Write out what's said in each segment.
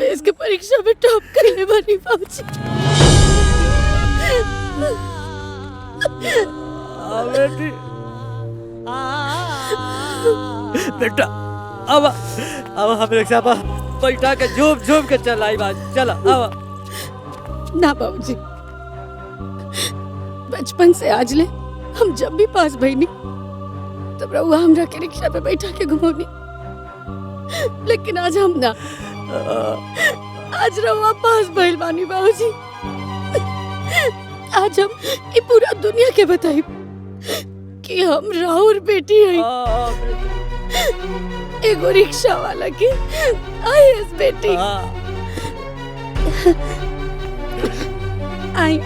इसके परीक्षा में टॉप करने वाली बाबूजी। बेटी बेटा अब हम रिक्शा पर बैठा के झूम झूम के चल आई बात चला अब ना बाबूजी, बचपन से आज ले हम जब भी पास भईनी तब रहुआ हमरा के रिक्शा पे बैठा के घुमौनी, लेकिन आज हम ना, आज रहुआ पास भइल बानी बाबूजी। आज हम ये पूरा दुनिया के बताई कि हम राहुल बेटी है, एगो रिक्शा वाला की आईएएस बेटी। आई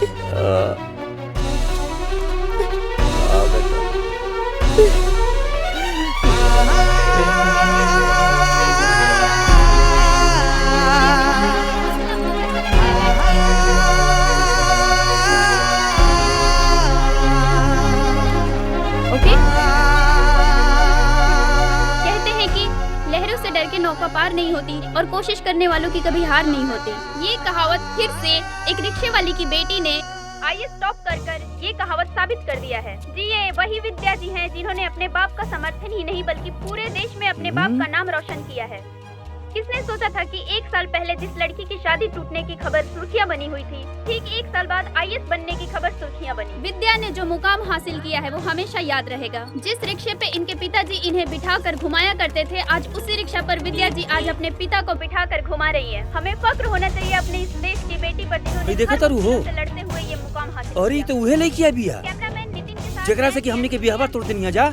डर के नौका पार नहीं होती और कोशिश करने वालों की कभी हार नहीं होती। ये कहावत फिर से एक रिक्शे वाली की बेटी ने आईएएस टॉप कर ये कहावत साबित कर दिया है। जी ये वही विद्या जी हैं जिन्होंने अपने बाप का समर्थन ही नहीं बल्कि पूरे देश में अपने बाप का नाम रोशन किया है। किसने सोचा था कि 1 साल पहले जिस लड़की की शादी टूटने की खबर सुर्खियां बनी हुई थी, ठीक 1 साल बाद आईएएस बनने की खबर सुर्खियां बनी। विद्या ने जो मुकाम हासिल किया है वो हमेशा याद रहेगा। जिस रिक्शे पे इनके पिताजी इन्हें बिठाकर घुमाया करते थे, आज उसी रिक्शा पर विद्या जी आज अपने पिता को बिठाकर घुमा रही है। हमें फक्र होना चाहिए अपने इस देश की बेटी पर जिन्होंने लड़ते हुए ये मुकाम हासिल। और ये तो वही लड़की है बिया कैमरामैन नितिन के साथ जेकरा से कि हमने के बियाह तोड़ देनी जा।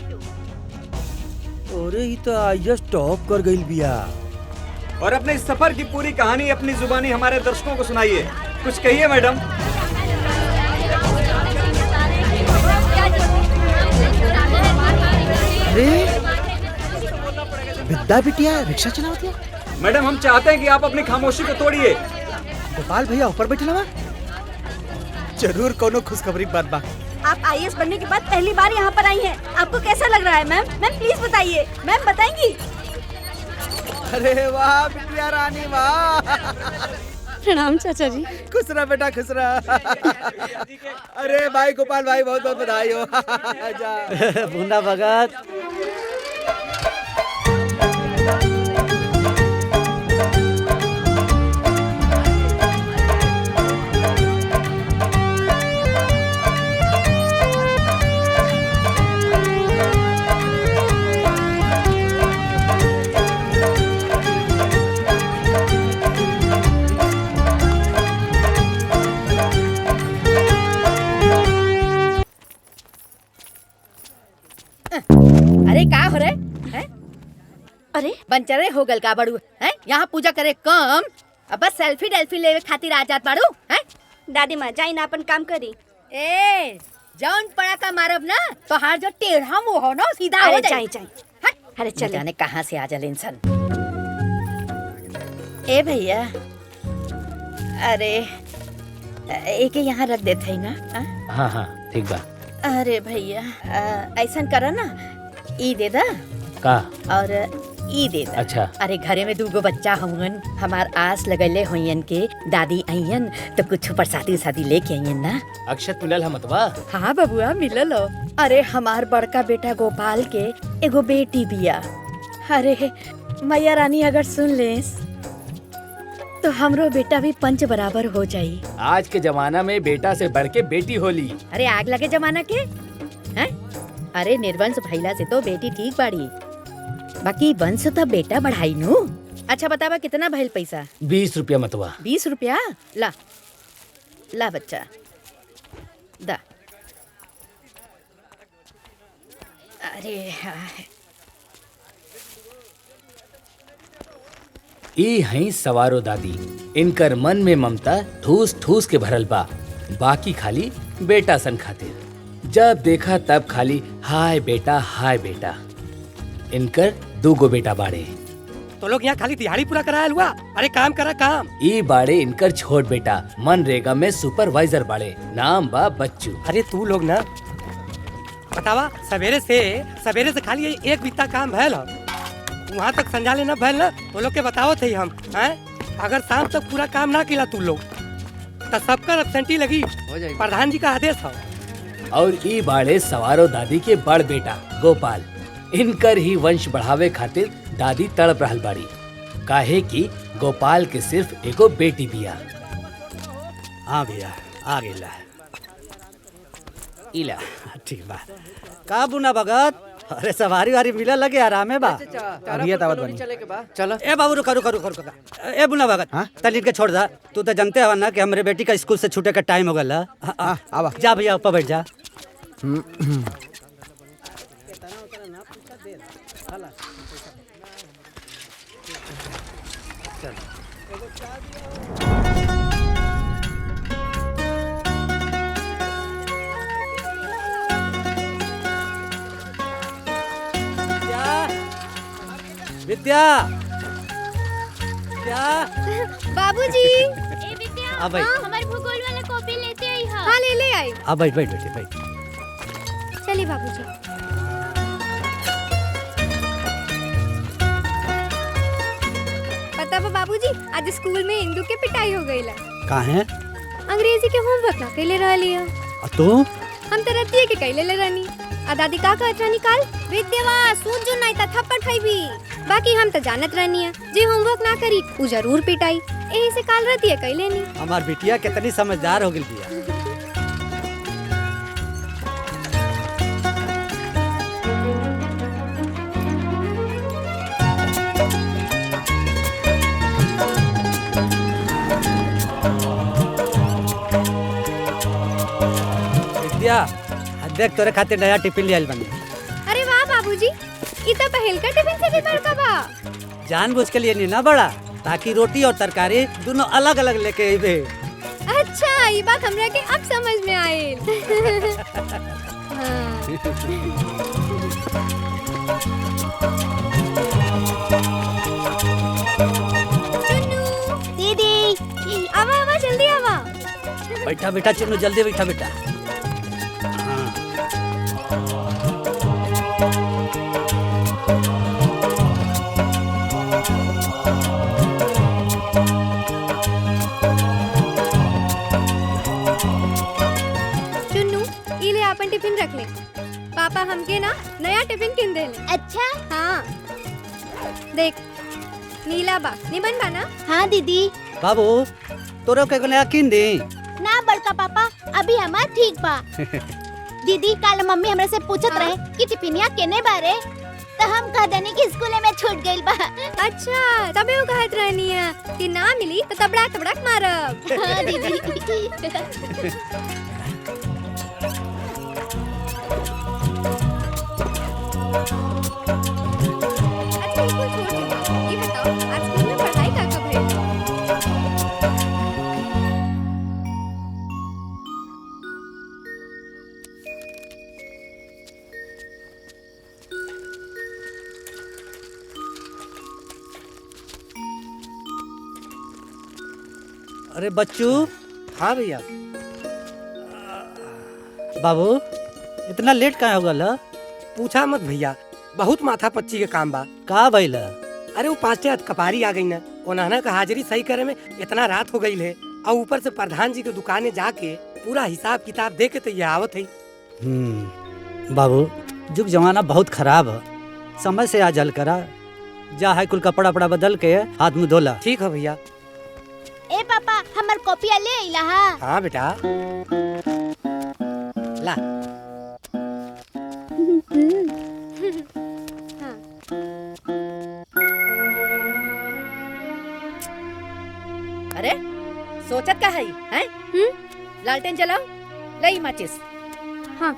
अरे ये तो आईएएस टॉप कर गई बिया। और अपने इस सफर की पूरी कहानी अपनी जुबानी हमारे दर्शकों को सुनाइए। कुछ कहिए मैडम। अरे विद्या बिटिया रिक्शा चलावती है। मैडम हम चाहते हैं कि आप अपनी खामोशी को तोड़िए। गोपाल भैया ऊपर बैठे ना, जरूर कोनो खुशखबरी की बात बा। आप आईएएस बनने के बाद पहली बार यहाँ पर आई हैं। आपको कैसा लग रहा है मैम? मैम प्लीज बताइए। मैम बताएंगी? अरे वाह बिटिया रानी वाह। प्रणाम चाचा जी। खुश रह बेटा खुश रह। अरे भाई गोपाल भाई बहुत बहुत बधाई हो। बूंदा भगत अरे का हो रहे हैं? अरे बनचरे हो गल का बड़ू हैं? यहाँ पूजा करे कम अब बस सेल्फी डेल्फी लेवे खातिर आ जात बाड़ू हैं? दादी माँ जाई ना अपन काम करी। ए जौन पड़ा का मारब ना तो हार जो टेढ़ा मुंह हो ना सीधा हो जाए। अरे चल जाने कहाँ से आ जले इंसान। ए भैया अरे एक यहाँ रख देते है ना। हाँ हाँ ठीक बा। अरे भैया ऐसा करा ना ई दे दा का और ई दे दा। अच्छा अरे घरे में 2 बच्चा हुन हमार आस लगले होयन के दादी आइयन तो कुछ प्रसादी सादी लेके आइयन ना। अक्षत मिलल हम मतवा। हाँ बबुआ मिलल हो। अरे हमार बड़का बेटा गोपाल के एगो बेटी बिया। अरे मैया रानी अगर सुन लेस तो हमरो बेटा भी पंच बराबर हो जाई। आज के जमाना में बेटा से बढ़ के बेटी होली। अरे आग लगे जमाना के हैं? अरे निर्वंश भैला से तो बेटी ठीक बाड़ी, बाकी वंश तो बेटा बढ़ाई नु। अच्छा बतावा कितना भइल पैसा? 20 रुपया मतवा। 20 रुपया ला ला बच्चा दा। अरे ई हई सवारो दादी, इनकर मन में ममता ठूस ठूस के भरल बा, बाकी खाली बेटा सन खातिर। जब देखा तब खाली हाय बेटा हाय बेटा। इनकर 2 बेटा बाड़े। तो लोग यहाँ खाली दिहाड़ी पूरा कराया हुआ। अरे काम करा काम। ई बाड़े इनकर छोट बेटा मनरेगा में सुपरवाइजर बाड़े, नाम बा बच्चू। अरे तू लोग ना बतावा सवेरे से खाली एक बीता काम भैल वहाँ तक संजाले न भैल ना तो लोग के बताओ थे हम हैं? अगर शाम तक पूरा काम ना किया तू लोग तो सबका एब्सेंटी लगी। प्रधान जी का आदेश है। और ई बाड़े सवारो दादी के बड़ बेटा गोपाल। इनकर ही वंश बढ़ावे खातिर दादी तड़प रहल बाड़ी, काहे कि गोपाल के सिर्फ एगो बेटी बिया। हाँ भैया आ गेला। इला ठीक बा। का बुना भगत? अरे सवारी वारी मिला लगे आराम है बा। भैया तावत बनी चलो। ए बाबू रुका रुका रुका रुका। ए बुना भगत तली के छोड़ दा। तू तो जानते हो ना कि हमरे बेटी का स्कूल से छूटे का टाइम हो गया। आवा जा भैया ऊपर बैठ जा। विद्या क्या बाबूजी ए विद्या आ भाई हमारे भूगोल वाला कॉपी लेते आई हाँ। हाँ ले आई। आ बैठ बैठ बैठ बैठ। चलिए बाबूजी। पता बा बाबूजी आज स्कूल में हिंदू के पिटाई हो गई ला। कहाँ है? अंग्रेजी के होमवर्क ना कैले रह लिया। तू हम तो रतिये के कैले ले रानी। आ दादी का कहत रानी काल विद्यावा सूझ जो नहीं ता थप्पड़ खाईबी। बाकी हम तो जानत रहनी है जे होमवर्क ना करी उ जरूर पिटाई। यही से काल रतिये कैले नी। हमार बिटिया कितनी समझदार हो गई बिया। विद्या देख तोरे खातिर नया टिफिन ले आइल बनी। अरे वाह बाबूजी ई तो पहल का टिफिन से भी बड़का बा। जानबूझ के लिए नहीं ना बड़ा, ताकि रोटी और तरकारी दोनों अलग अलग लेके आइबे। अच्छा ये बात हमरा के अब समझ में आइल। दीदी आवा आवा जल्दी आवा। बैठा बेटा चुन्नू जल्दी बैठा बेटा। चुन्नू ये ले अपन टिफिन रख ले। पापा हमके ना नया टिफिन किन दे ले। अच्छा हाँ देख नीला बा निमन बा ना। हाँ दीदी। बाबू तोरो के नया किन दी। ना बड़का पापा अभी हमार ठीक बा। दीदी कल मम्मी हमरा से पूछत रहे कि टिफिनिया केने बारे तो हम कह देनी कि स्कूल में छूट गइल बा। अच्छा तबे वो कहत रहनी है कि ना मिली तो तबड़ा तबड़क मारब। हाँ दीदी। अच्छा स्कूल छोड़ दो। ये बताओ आज स्कूल में पढ़ाई का कब है? अरे बच्चू। हाँ भैया। बाबू इतना लेट कहाँ हो गया? पूछा मत भैया, बहुत माथा पच्ची के काम बा। का भइला? अरे वो पांचटे कपारी आ गई ना, ओनाना का हाजिरी सही करे में इतना रात हो गई है। और ऊपर से प्रधान जी के दुकाने जाके पूरा हिसाब किताब दे के तो ये आवत है। बाबू जुग जमाना बहुत खराब है, समय से आज हल करा। जा है कुल कपड़ा वपड़ा बदल के हाथ मुंह धोला। ठीक है भैया। ए पापा हमार कॉपिया ले आइला। हाँ बेटा ला। अरे सोचत का है हैं? लालटेन जलाओ, लई माचिस। हाँ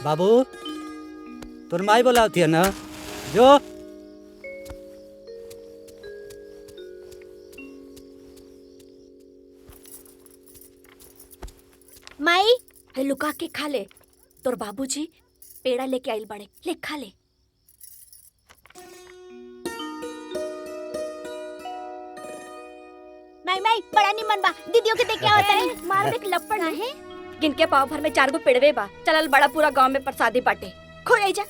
बाबू तोर माई बोलाती है ना, जो माई हे लुका के खा ले। तोर बाबूजी पेड़ा लेके आइल बड़े, ले खा ले। माई माई बड़ा निमन बा। दीदियों के देख क्या होता है। मार देख लपड़ है। गिन के पाव भर में 4 गो पेड़वे बा। चलल बड़ा पूरा गांव में प्रसादी बाटे। खो आई जा।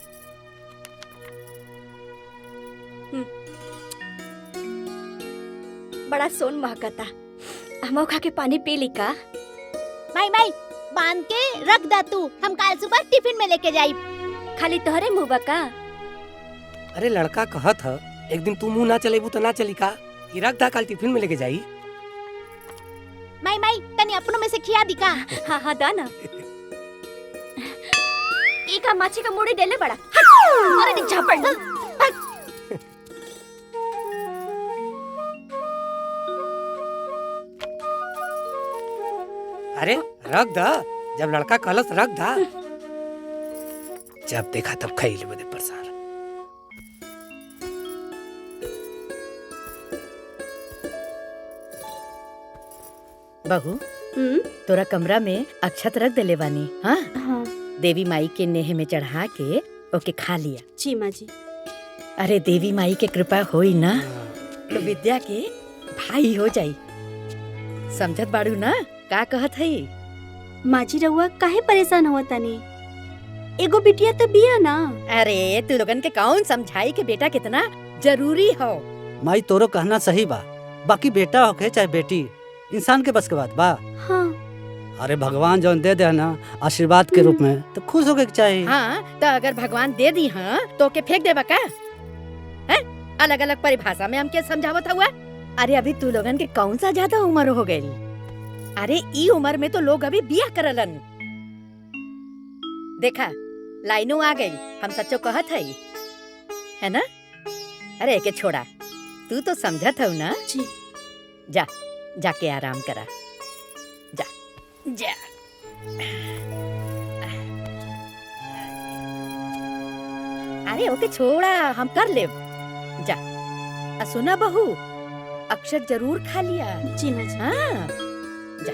बड़ा सोन महकता। हमो खा के पानी पी ली का? माई माई बांध के रख दा तू, हम कल सुबह टिफिन में लेके जाई। खाली तोहरे मुंह बा का? अरे लड़का कहत ह एक दिन तू मुंह ना चलेबू तो ना चली का? ई रख दा, कल टिफिन में लेके जाई। माई माई तनी अपनों में से खिया दी का? हाँ हाँ दा ना। ई का माछी का मुड़ी देले बड़ा। अरे नी झापड़ ना। अरे रख दा, जब लड़का कहलस रख दा। जब देखा तब खइल बदे परेशान। बहू तोरा कमरा में अक्षत रख देले बानी। हाँ हाँ देवी माई के नेह में चढ़ा के ओके खा लिया। जी माँ जी। अरे देवी माई के कृपा होई ना तो विद्या के भाई हो जाई। समझत बाड़ू ना का कहत है? माँ जी रउआ काहे परेशान हुआ तनी? एगो बिटिया तो बिया ना। अरे तू लोगन के कौन समझाई के बेटा कितना जरूरी हो। माई तोरो कहना सही बा, बाकी बेटा होके चाहे बेटी इंसान के बस के बात बा। हाँ अरे भगवान जौन दे दे ना आशीर्वाद के रूप में तो खुश होके के चाहिए। हाँ तो अगर भगवान दे दी हाँ तो के फेंक देबा का? हैं? अलग अलग परिभाषा में हमके समझावत हुआ। अरे अभी तू लोगन के कौन सा ज्यादा उम्र हो गई? अरे ई उम्र में तो लोग अभी बियाह करलन। देखा लाइनों आ गई, हम सच्चो कहत है ना? अरे एके छोड़ा, तू तो समझत हो ना? जी। जा जाके आराम करा। जा जा। अरे ओके छोड़ा, हम कर लेब। जा। सुना बहू, अक्षत जरूर खा लिया। जी माँ जी। हाँ जा।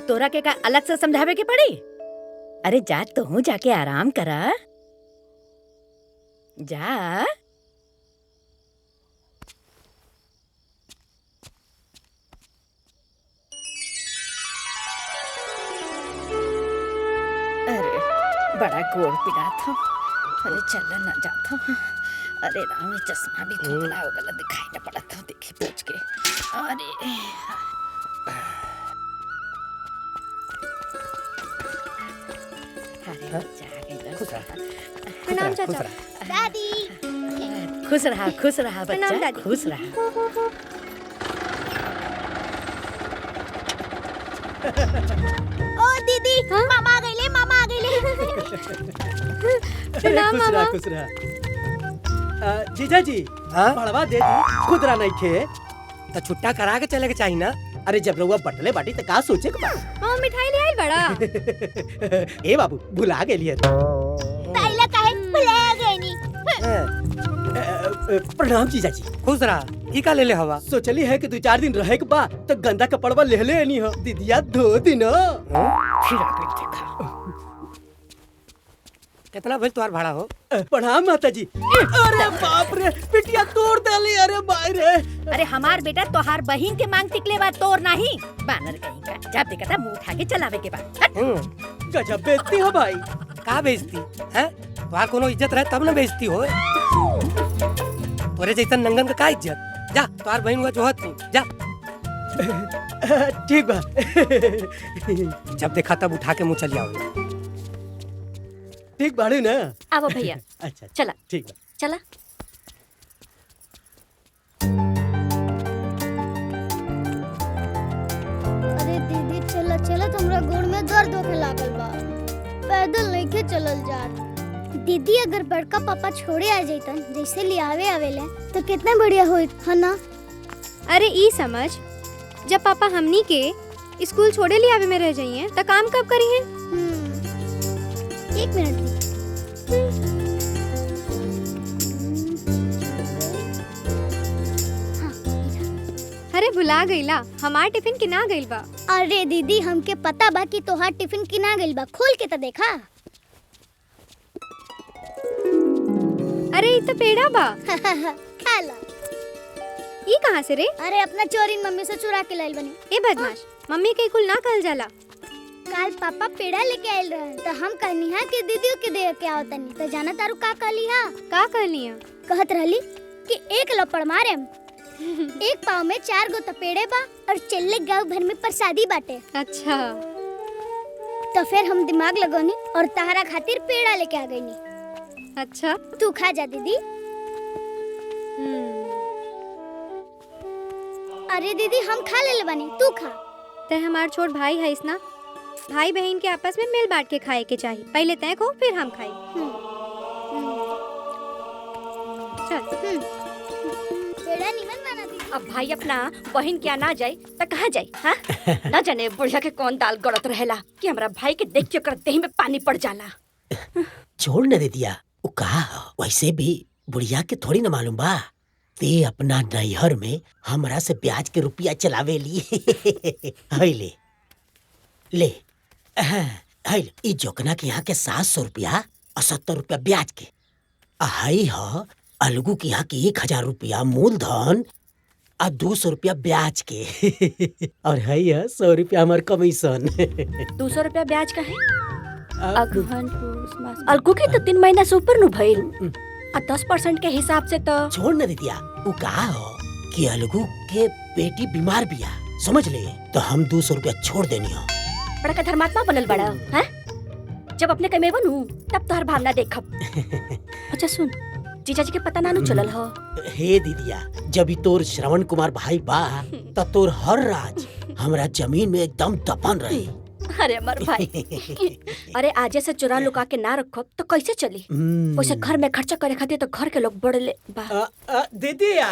तोरा के का अलग से समझावे के पड़ी? अरे जा तो हूँ, जाके आराम करा। जा। अरे बड़ा गोड़ पिरा था। अरे चलना ना जाता। अरे राम, चश्मा भी धुंधला हो गया, दिखाई न पड़ा था। देखी पूछ के। अरे प्रणाम चाचा। दादी खुश रहा बच्चा, खुश रहा। ओ दीदी मामा आ गइले, मामा आ गइले। प्रणाम मामा। खुश रहा। जीजा जी हाँ? बढ़वा दे दी, खुदरा नहीं खे। तो छुट्टा करा के चले के चाहिए ना। अरे जब रउआ बटले बाटी तो का सोचे के बा? मामा मिठाई ले आई बड़ा। ए बाबू भुला गेलिए। ताइला काहे भुला गइनी? प्रणाम जीजा जी। खुश रहा। ई का ले ले हवा? सोचली है कि 2-4 दिन रहे के बा तो गंदा कपड़वा ले ले नहीं हो। दीदिया धो दिन कितना भइल तुम्हार भाड़ा हो? प्रणाम माता जी। अरे बाप रे, पिटिया तोड़ देली। अरे भाई रे। अरे हमार बेटा तोहार बहिन के मांग टिकले बा, तोर नहीं। बानर कहीं का जब देखा था मुंह उठा के चलावे के बाद। गजब बेइज्जती हो भाई। का बेइज्जती है? तुम्हार कोनो इज्जत रहे तब ना बेइज्जती हो। तोरे जैसा नंगन का इज्जत? जा तुम्हार बहन हुआ जोहत नहीं। जा। ठीक बा। जब देखा तब उठा के मुँह चल जाओ। ठीक बाड़ू ना? आओ भैया। अच्छा चला ठीक बा। चला। अरे दीदी चला चला, हमरा गोड़ में दर्द होखे लागल बा। पैदल नहीं के चलल जात। दीदी अगर बड़का पापा छोड़े आ जाइतन जैसे लियावे आवेले तो कितना बढ़िया होइत, है ना? अरे ई समझ, जब पापा हमनी के स्कूल छोड़े ले आवे में रह जाइए तो काम कब करी है? 1 मिनट। अरे भुला गईला, हमार टिफिन किना गइल बा। अरे दीदी हमके पता बा कि तोहार टिफिन किना गइल बा, खोल के तो देखा। अरे ई तो पेड़ा बा। खा ला। ये कहाँ से रे? अरे अपना चोरी मम्मी से चुरा के लाइल बनी। ए बदमाश, मम्मी के कुल ना कहल जाला। काल पापा पेड़ा लेके आयल रहे तो हम कहनी है कि दीदी के दे के आओ तनी तो जाना तारू का कहली हा? का कहली है? कहत रहली कि एक लपड़ मारे एक पाव में 4 गो तपेड़े बा और चल्ले गांव भर में प्रसादी बाटे। अच्छा। तो फिर हम दिमाग लगौनी और तहरा खातिर पेड़ा लेके आ गईनी। अच्छा, तू खा जा दीदी। अरे दीदी हम खा ले बनी, तू खा। ते हमार छोट भाई है ना, भाई बहन के आपस में मिल बांट के खाए के चाहिए। पहले तय को फिर हम खाई। चल। पेड़ा निमन बना दीदी। अब भाई अपना बहन क्या ना जाए तो कहाँ जाए? हाँ? न जाने बुढ़िया के कौन दाल गड़त रहेला कि हमारा भाई के देख के कर देही में पानी पड़ जाला। छोड़ न दे दिया, वो कहा वैसे भी बुढ़िया के थोड़ी न मालूम बा ते अपना नैहर में हमरा से ब्याज के रुपया चलावे ली। ले ले ले ई जोकना के यहाँ के 700 रुपया और 70 रुपया ब्याज के। हाई ह अलगू के यहाँ के 1000 रुपया मूलधन और 200 रुपया ब्याज के। और है 100 रुपया हमार कमीशन। 200 रुपया ब्याज का है? अगहन पूस मास अलगू के तो 3 महीना से ऊपर नु भइल और 10% के हिसाब से तो छोड़ न दिया। वो कहा हो कि अलगू के बेटी बीमार बिया, समझ ले, तो हम 200 रुपया छोड़ देनी हो। बड़ा का धर्मात्मा बनल बड़ा है। जब अपने कमे बनू तब तोहर भावना देखब। अच्छा सुन, जीजा जी के पता ना चलल हो? हे दीदिया, जब ही तोर श्रवण कुमार भाई बा तब तोर हर राज हमरा जमीन में एकदम दफन रही। अरे अमर भाई, अरे आजे से चुरा लुका के ना रखब तो कैसे चली? वैसे घर में खर्चा करे खातिर तो घर के लोग बड़े बा। दीदिया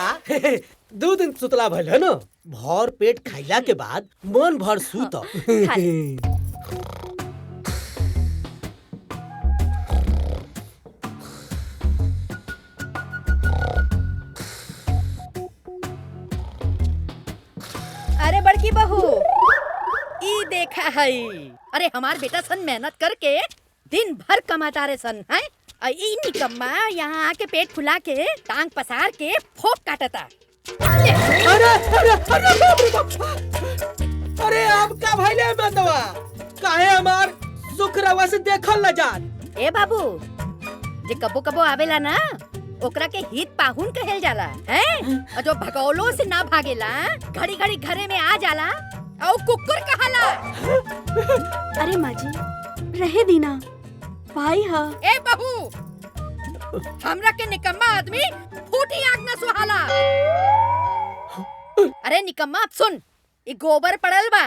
2 दिन सुतला भइल है न, भर पेट खाइला के बाद मन भर सूत। अरे बड़की बहू, ई देखा है। अरे हमार बेटा सन मेहनत करके दिन भर कमाता रे सन है। ई निकम्मा यहाँ आके पेट फुला के टांग पसार के फोक काटता। अरे अरे अरे अरे आप का भइले बंदवा? काहे हमार सुख रवा से देखल न जात? ए बाबू, जे कबो कबो आवेला ना ओकरा के हित पाहुन कहल जाला है। और जो भगौलो से ना भागेला, घड़ी घड़ी घरे में आ जाला औ कुकुर कहाला। अरे माँ जी रहे दीना, भाई हा। ए बहू, हमरा के निकम्मा आदमी फूटी आग न सुहाला। अरे निकम्मा अब सुन, ये गोबर पड़ल बा,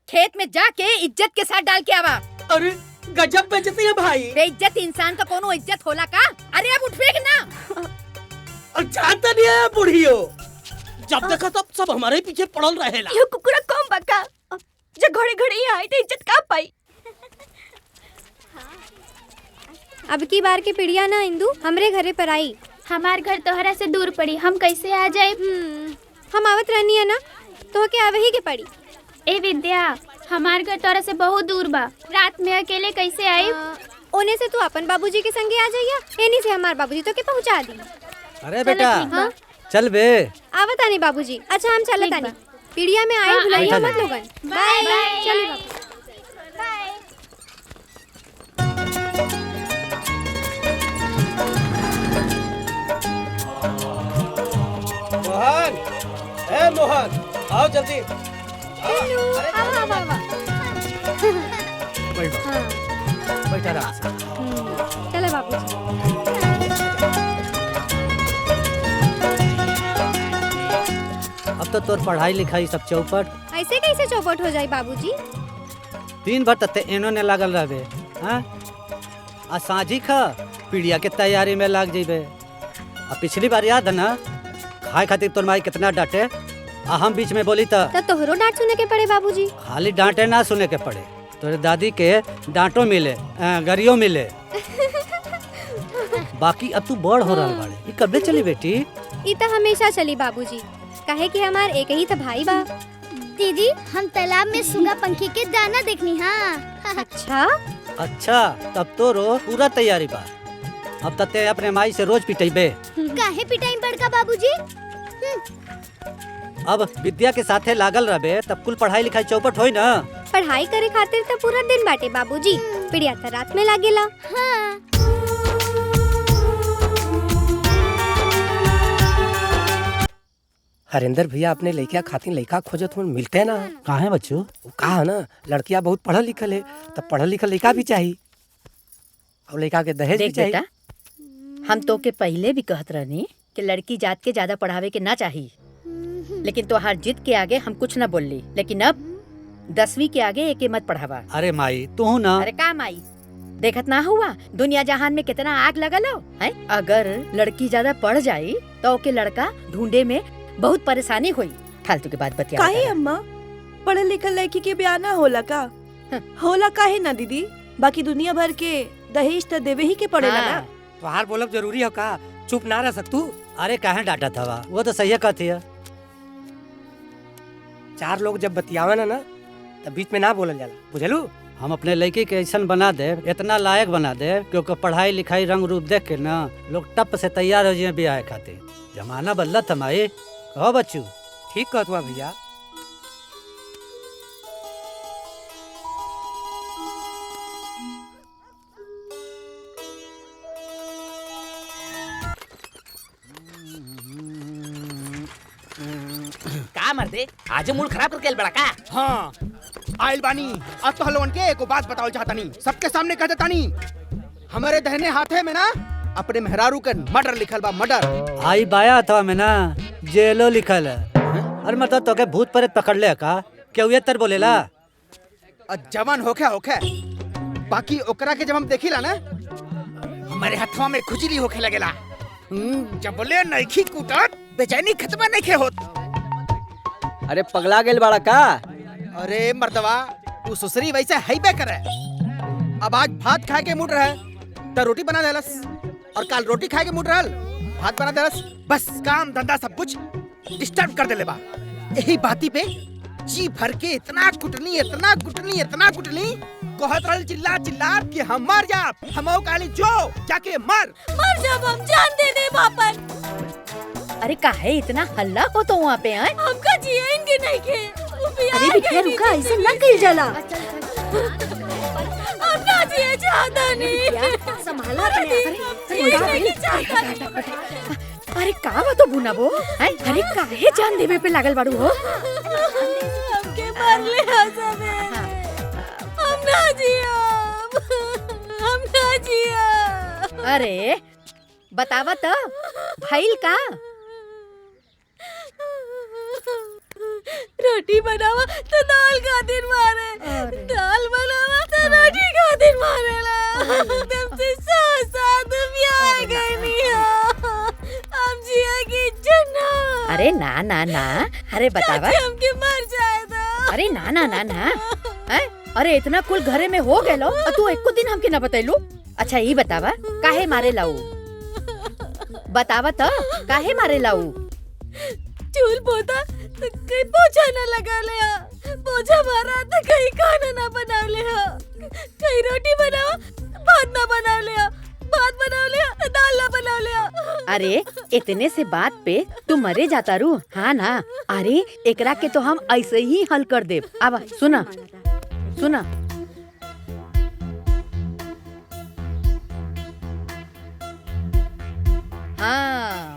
खेत में जाके इज्जत के साथ डाल के आवा। अरे गजब बेइज्जती है भाई। बेइज्जत इंसान का कोनो इज्जत होला का? अरे अब उठ फेंक ना। जाता नहीं है बुढ़ियो, जब देखा तब सब हमारे पीछे पड़ल रहेला। यो कुकुरा कम बका, जो घड़ी घड़ी आई तो इज्जत का पाई। अब की बार के पिड़िया ना इंदू हमरे घरे पर आई। हमार घर तोहरा से दूर पड़ी, हम कैसे आ जाए? हम आवत रहनी है ना, तो के आवे ही के पड़ी। ए विद्या, हमार घर तोहरा से बहुत दूर बा, रात में अकेले कैसे आई? ओने से तू अपन बाबूजी के संगे आ जाइया, एनी से हमार बाबूजी तो के पहुंचा दी। अरे बेटा चल बे। आवत आनी बाबूजी। अच्छा हम चलत आनी, पिड़िया में आए भुलाइया मत लोगन। Bye bye. चलिए बाबू। मोहन, ए मोहन, आओ जल्दी। बैठा रहा। चले बाबूजी। अब तो तोर पढ़ाई लिखाई सब चौपट। ऐसे कैसे चौपट हो जाए बाबूजी? दिन भर तते एनो ने लागल रहबे। हाँ? आ साझी खा पीड़िया के तैयारी में लाग जेबे। अब पिछली बार याद है ना, खाए खातिर तोर माई कितना डांटे, आ हम बीच में बोली तो तोहरो डांट सुने के पड़े बाबूजी। खाली डांटे ना सुने के पड़े, तोरे दादी के डांटो मिले, गरियो मिले। बाकी अब तू बड़ हो रहा बाड़े, ये कबे चली बेटी? ये तो हमेशा चली बाबूजी, काहे कि हमार एक ही तो भाई बा। दीदी हम तालाब में सुगा पंखी के दाना देखनी। हाँ। अच्छा अच्छा, तब तो रो पूरा तैयारी बा। अब तते अपने माई से रोज पिटाइबे। काहे पिटाई बड़का बाबूजी? अब विद्या के साथे लागल रहे तब कुल पढ़ाई लिखाई चौपट होई ना। पढ़ाई करे खातिर तो पूरा दिन बाटे बाबूजी, पिड़िया तो रात में लागेला। हाँ। हरेंद्र भैया अपने लड़किया खातिर लड़का खोजत हुन, मिलते ना। कहाँ है बच्चों? कहा ना लड़किया बहुत पढ़ल लिखल है, तब पढ़ल लिखल लड़का भी चाहिए और लड़का के दहेज भी देख चाहिए। बेटा, हम तो के पहले भी कहत रहनी कि लड़की जात के ज्यादा पढ़ावे के ना चाहिए, लेकिन तोहार जिद के आगे हम कुछ न बोलली। लेकिन अब 10वीं के आगे एके मत पढ़ावा। अरे माई तू ना। अरे का माई, देखत ना हुआ दुनिया जहान में कितना आग लगल हो है? अगर लड़की ज्यादा पढ़ जाई तो ओके लड़का ढूंढे में बहुत परेशानी हुई। फालतू की बात बतिया। काहे अम्मा, पढ़ल लिखल लड़की के ब्याह ना होला का? होला काहे ना दीदी, बाकी दुनिया भर के दहेज तो देवे ही के पड़ेला ना। तोहार बोलब जरूरी है का? चुप ना रह सकतू? अरे काहे डांटा था, वो तो सही कहती है। 4 लोग जब बतियावे ना तब बीच में ना बोलल जाला, बुझलू? हम अपने लड़की के ऐसा बना दे, इतना लायक बना दे क्योंकि पढ़ाई लिखाई रंग रूप देख के ना लोग टप से तैयार हो जाए ब्याह खातिर। जमाना बदला था माई। कहो बच्चू। ठीक कहत हुआ भैया। का मर्दे आज मूड खराब करके बड़ा का? हाँ आइल बानी। अब तो हलवन के एको बात बताओ चाहता नहीं, सबके सामने कह देता नहीं। हमारे दहने हाथे में ना अपने मेहरारू के मर्डर लिखल बा, मर्डर। आई बाया था में ना जेलो लिखल है। अरे मतलब तो के भूत प्रेत पकड़ ले का? क्यों ये तर बोलेला? जवान होखे होखे, बाकी ओकरा के जब हम देखिला ना हमारे हथवा में खुजली होखे लगेला। जब बोले नइखी कूटत बेचैनी खत्म नहीं होत। अरे पगला गेल बड़ा का? अरे मर्दवा तू सुसरी वैसे है बे करे। अब आज भात खाए के मूड रहे तो रोटी बना देलस, और कल रोटी खाए के मूड रहल भात बना देलस। बस काम धंधा सब कुछ डिस्टर्ब कर देले बा। यही बाती पे जी भर के इतना कुटनी कहत रहल चिल्ला चिल्ला कि हम मर जा। हम काली जो जाके मर जब हम जान दे दे बापन। अरे काहे इतना हल्ला हो तो वहाँ पे आए? हमका जिएंगे नहीं के। अरे बिटिया रुका, ऐसे ना कही जाला। हम ना जिए चाहता नहीं। संभालो अपने। अरे का बा तो बुना वो? अरे काहे जान देवे पे लागल बाड़ू हो? हमके मार ले हसबे। हम ना जियब, हम ना जियब। अरे बतावा तो भइल का? रोटी बनावा तो दाल खातिर मारे, दाल बनावा तो रोटी खातिर मारेला। तब से 7 ब्याह गई नहीं हो। अब जिया की जना। अरे ना ना ना, अरे बतावा। हमके मर जाए तो। अरे ना ना ना ना, अरे इतना कुल घरे में हो गए और तू एको दिन हमके ना बतैलू। अच्छा ये बतावा काहे मारे लाऊ? बतावा तो काहे मारे लाऊ? चूल पोता तो कहीं पोछा न लगा ले, पोछा मारा तो कहीं खाना ना बना ले, कहीं रोटी बनाओ भात ना बना ले, भात बना ले दाल ना बना ले। अरे इतने से बात पे तू मरे जाता रू? हाँ ना। अरे एकरा के तो हम ऐसे ही हल कर दे। अब सुना सुना, हाँ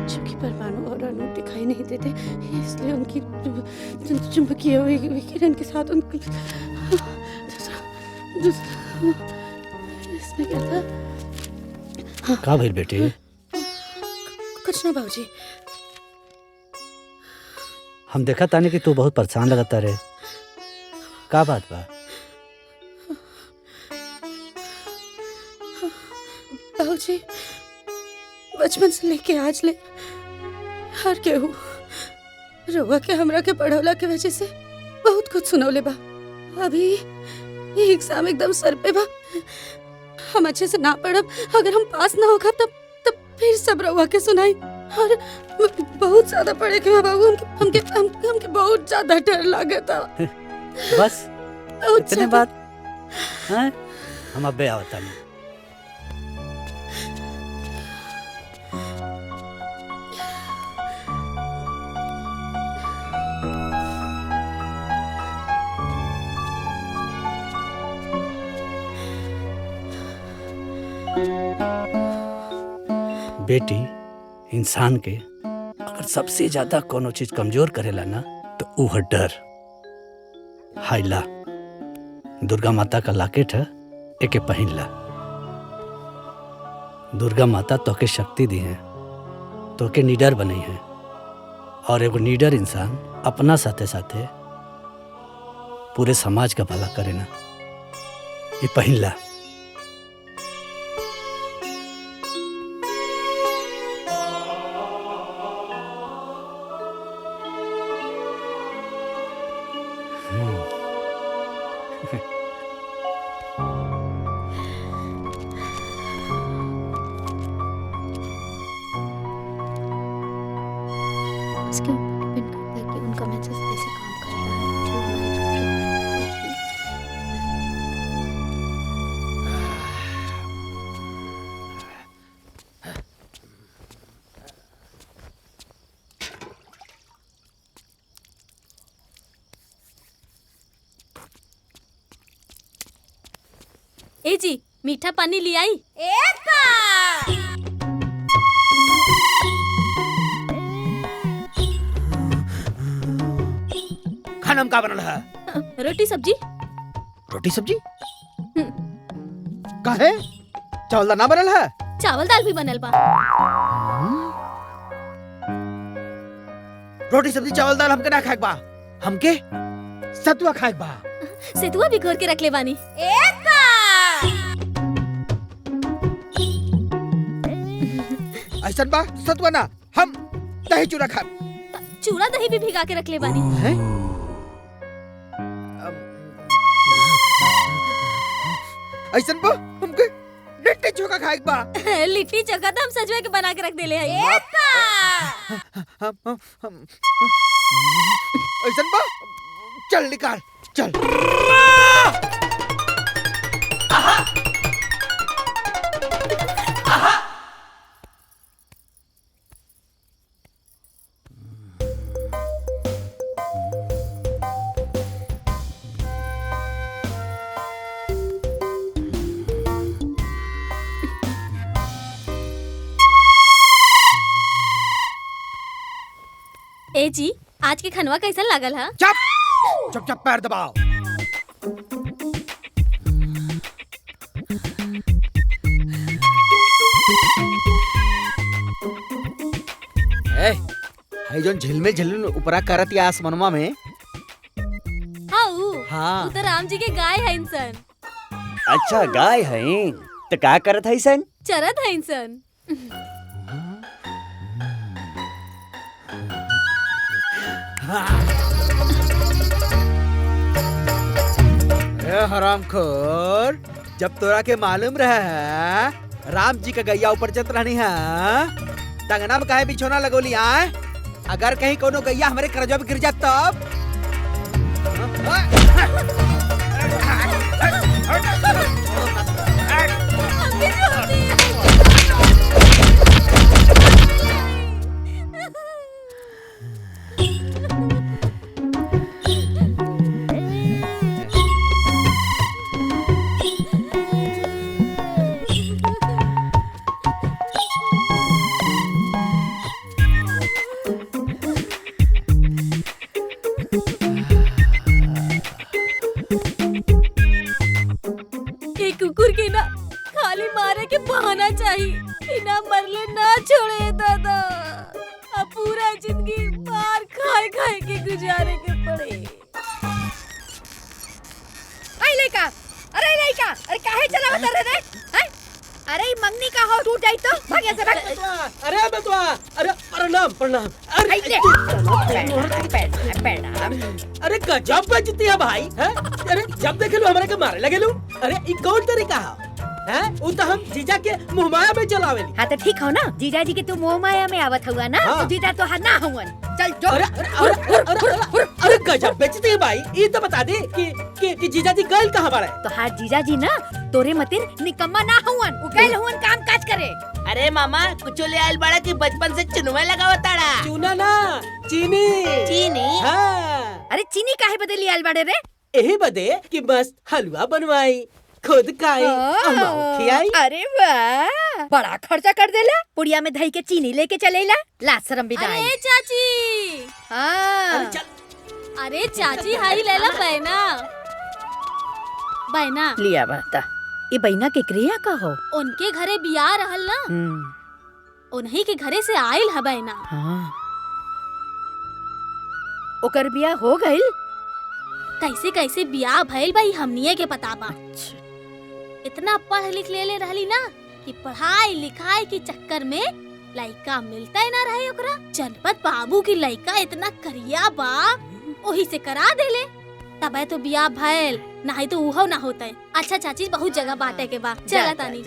चूंकि परमाणु और अणु दिखाई नहीं देते इसलिए उनकी चुंबकीय विकिरण के साथ उनकी इसमें क्या था? का भइल बेटी? कुछ ना बाबूजी। हम देखा ताने कि तू बहुत परेशान लगता रे। का बात बा? बाबूजी बचपन से लेके आज ले हर केहू रोवा के हमरा के पढ़ौला के वजह से बहुत कुछ सुनौले बा। अभी ये एग्जाम एकदम सर पे बा, हम अच्छे से ना पढ़ब, अगर हम पास ना होगा तब फिर सब रोवा के सुनाई। और बहुत ज्यादा पढ़े के बाबू हमके बहुत ज्यादा डर लागता। बस इतने बात हैं? हम अबे आवता नहीं। बेटी इंसान के अगर सबसे ज्यादा कोनो चीज कमजोर करेला ना तो वो है डर। हाइला दुर्गा माता का लॉकेट है, एके पहन ला। दुर्गा माता तोके शक्ति दी है, तोके निडर बनी है, और एगो निडर इंसान अपना साथे साथे पूरे समाज का भला करे ना। ये पहन ला। इसके ऊपर डिपेंड करता है कि उनका मैसेज कैसे काम कर रहा है, जो हमारे ए जी मीठा पानी ले आई। खाना में का बनल है? रोटी सब्जी। रोटी सब्जी? काहे? चावल दाल ना बनल है? चावल दाल भी बनल बा। रोटी सब्जी चावल दाल हमके ना खाए बा, हमके सतुआ खाए बा। सेतुआ भी घोर के रख ले बानी। ऐसा बा सतुआ ना, हम दही चूड़ा खाए। चूड़ा दही भी भिगा के रख ले बानी। ऐसा बा हमके लिट्टी चोखा खाए बा। लिट्टी चोखा तो हम सजवे के बना के रख देले हई। ऐसा बा चल निकाल चल। ए जी आज के खनवा कैसा लागल है? चुप चुप चुप पैर दबाओ। हाय जोन झिलमिल झिलमिल ऊपरा करत या आसमानमा में। हाँ तो राम जी के गाय है इंसान। अच्छा गाय है तो का करत है सन? चरत है इंसान। हरामखोर, जब तोरा के मालूम रहा है राम जी का गैया ऊपर चत रहनी है, टंगना में काहे बिछोना लगोली आए? अगर कहीं कोनो गैया हमारे करजवा पे गिर जात तब? कुकुर के ना खाली मारे के बहाना चाहिए, बिना मरले ना छोड़े दादा। अब पूरा जिंदगी मार खाए खाए के गुजारे के पड़े। आई लइका, अरे लइका, अरे काहे चलावत रे रे? हैं? अरे ई मंगनी का हो टूट जाई तो भाग यहाँ से भाग। अरे बतवा, अरे प्रणाम प्रणाम। अरे अरे गजब बेइज्जती है भाई, हैं? अरे जब देखे लो हमारे के मारे लगे लो। अरे ई कौन तरीका है? हैं? उ तो हम जीजा के मुंह माया में चलावेली। हाँ तो ठीक हो ना, जीजा जी के तू मोह माया में आवत हुआ ना, हाँ। तो जीजा तो हर ना हुआ। चल जो। अरे गजब बेचती है भाई, ये तो बता दे कि जीजा जी गइल कहाँ बाड़े? तो हार जीजा जी ना तोरे मतिर निकम्मा ना हुवन, उकैल हुवन काम काज करे। अरे मामा कुछ ले आयल बड़ा कि बचपन से चुनवा लगावा ताड़ा। चूना ना, चीनी। चीनी? हाँ। अरे चीनी काहे बदली आयल बाड़े रे? यही बदे कि मस्त हलवा बनवाई, खुद खाई, अम्माऊ खियाई। अरे वाह, बड़ा खर्चा कर देला। पुड़िया में दही के चीनी लेके चलेला, ला शर्म भी नहीं। अरे चाची। हाँ। अरे चाची हाई लेला बहना। बहना लिया बता, ये बहना के क्रिया का हो? उनके घरे बियाह रहल ना, उन्हीं के घरे से आयल है बहना। हाँ। ओकर बियाह हो गइल? कैसे कैसे बियाह भइल भाई हमनिए के पता बा। इतना पढ़ लिख ले रहली ना कि पढ़ाई लिखाई के चक्कर में लड़का मिलता ही ना रहे ओकरा। जनपद बाबू की लड़का इतना करिया बा, वही से करा देले। तब तो बियाह भइल, नहीं तो उहो ना होता है। अच्छा चाची बहुत जगह बांटे के बा, चला तानी।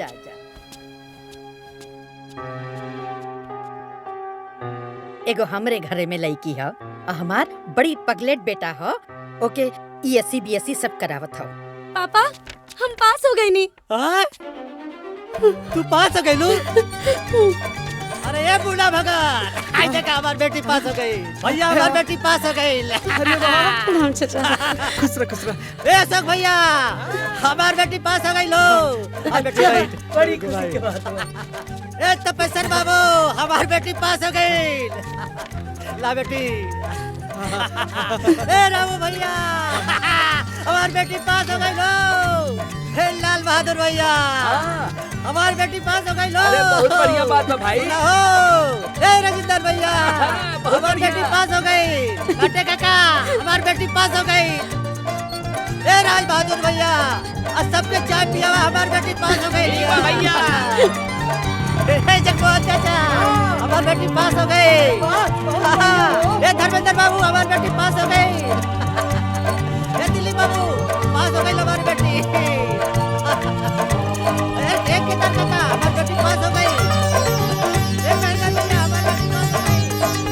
एगो हमरे घरे में लड़की है, हमार बड़ी पगलेट बेटा है, ओके ESC BSc सब करावत हो। पापा हम पास हो गई नी। तू पास हो गई लू? अरे ये बूढ़ा भगत, आज देखा हमारी बेटी पास हो गई। भैया हमारी बेटी पास हो गई। प्रणाम चाचा। खुश रह खुश रह। ए अशोक भैया, हमारी बेटी पास हो गई लो। आ बेटी बैठ। बड़ी खुशी की बात है। ए तपेश्वर बाबू, हमारी बेटी पास हो गई। ला बेटी। ए रामू भैया, हमारी बेटी पास हो गई लो। हे लाल बहादुर भैया, हमारी बेटी पास हो गई लो। अरे बहुत बढ़िया बात है भाई। ए राजेंद्र भैया, हमारी बेटी पास हो गई। अटे काका, हमारी बेटी पास हो गई। ए राज बहादुर भैया, आज सबके चाय पिया हुआ, हमारी बेटी पास हो गई भैया। ए जगमोहन चाचा, हमारी बेटी पास हो गई। ए धर्मेंद्र बाबू, हमारी बेटी पास हो गई। ए दिलीप बाबू, पास हो गई हमारी बेटी। एक किधर काका, हमारी बेटी पास हो गई। ए महिला भैया, हमारी बेटी पास हो गई।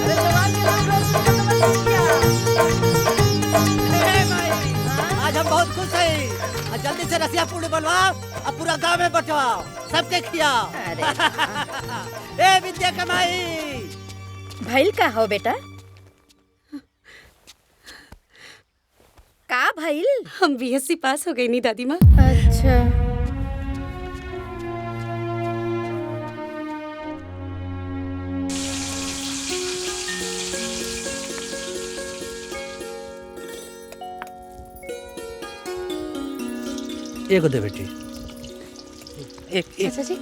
अरे जवान के लोग आज हम बहुत खुश हैं। जल्दी से रसिया पूरी बनवाओ और पूरा गांव में बंटवाओ, सबके खिलाओ। ए विद्या कमाई। भइल का हो बेटा? का भइल? हम BSc पास हो गई नी दादी माँ। अच्छा। एगो दे बेटी। एक चाचा जी।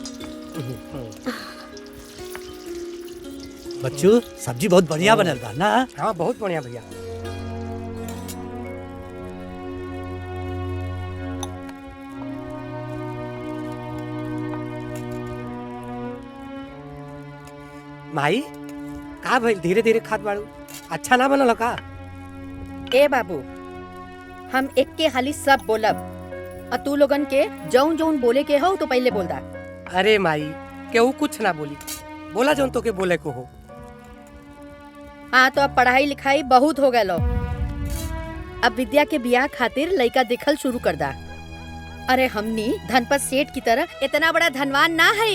बच्चू, सब्जी बहुत बढ़िया बनल बा ना? हाँ बहुत बढ़िया भैया। माई का भइल, धीरे धीरे खात बाड़ू, अच्छा ना बनल का? ए बाबू, हम एक के हाली सब बोलब, और तू लोगन के जौन जौन बोले के हो तो पहले बोल दा। अरे माई केहू कुछ ना बोली, बोला जौन तो के बोले को हो। हाँ तो अब पढ़ाई लिखाई बहुत हो गए लो, अब विद्या के बियाह खातिर लड़का देखल शुरू कर दा। अरे हमनी धनपत सेठ की तरह इतना बड़ा धनवान ना है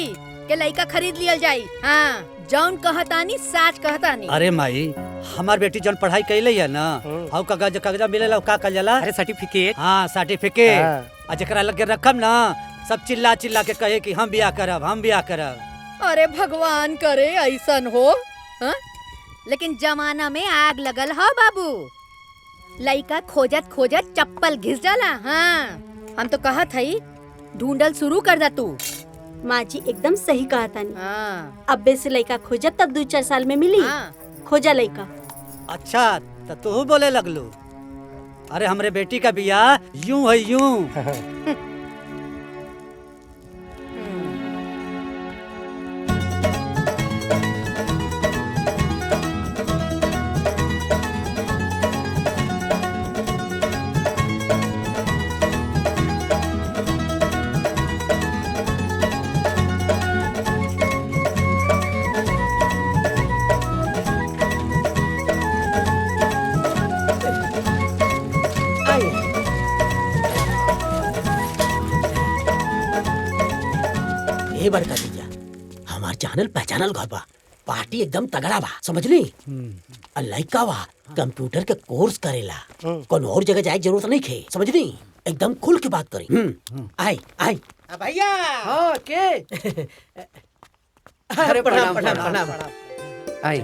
कि लड़का खरीद लियल जाई। हाँ जौन कहतानी साच कहतानी। अरे माई, हमार बेटी जौन पढ़ाई कैले है ना, हाउ कागज मिलेला का कल जाला? अरे सर्टिफिकेट। हाँ सर्टिफिकेट। आ जकरा लगे रखम ना, सब चिल्ला चिल्ला के कहे कि हम बियाह करब, हम बियाह करब। अरे भगवान करे ऐसन हो। हाँ? लेकिन जमाना में आग लगल हो बाबू, लड़का खोजत खोजत चप्पल घिस जाला। हाँ हम तो कहत हई ढूंढल शुरू कर दा तू। माँ जी एकदम सही कहा तानी। अब्बे से लड़का खोजत तब 2-4 साल में मिली। खोजा लड़का। अच्छा तो तू बोले लगलू? अरे हमरे बेटी का बियाह यूं है यूं। ए बड़का जीजा हमार जानल पहचानल घर बा, पार्टी एकदम तगड़ा बा, समझली? आ लइका बा कंप्यूटर के कोर्स करेला, कौन और जगह जाए जरूरत नहीं खे, समझली? एकदम खुल के बात करी। आई आई भैया। हाँ के अरे प्रणाम प्रणाम प्रणाम। आई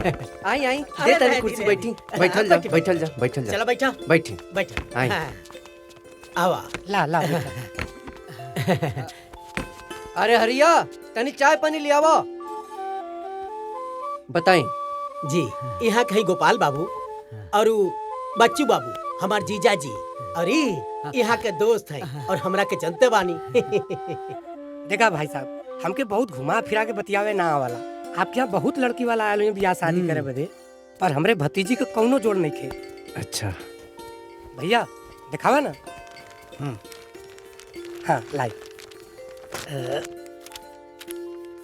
आई आई दे तनी कुर्सी बैठी, बैठल जा बैठल जा बैठल जा। चलो बैठा बैठी बैठा। आई आवा ला ला। अरे हरिया तनी चाय पानी ले आवा। बताई जी यहाँ कहीं गोपाल बाबू और बच्चू बाबू हमार जीजा जी, अरे यहाँ के दोस्त हैं और हमरा के जनते बानी। देखा भाई साहब हमके बहुत घुमा फिरा के बतियावे ना आवाला। आपके यहाँ बहुत लड़की वाला आयल बियाह शादी करे बदे, पर हमरे भतीजी के कौनो जोड़ नहीं खे। अच्छा भैया दिखावा ना। हाँ लाई।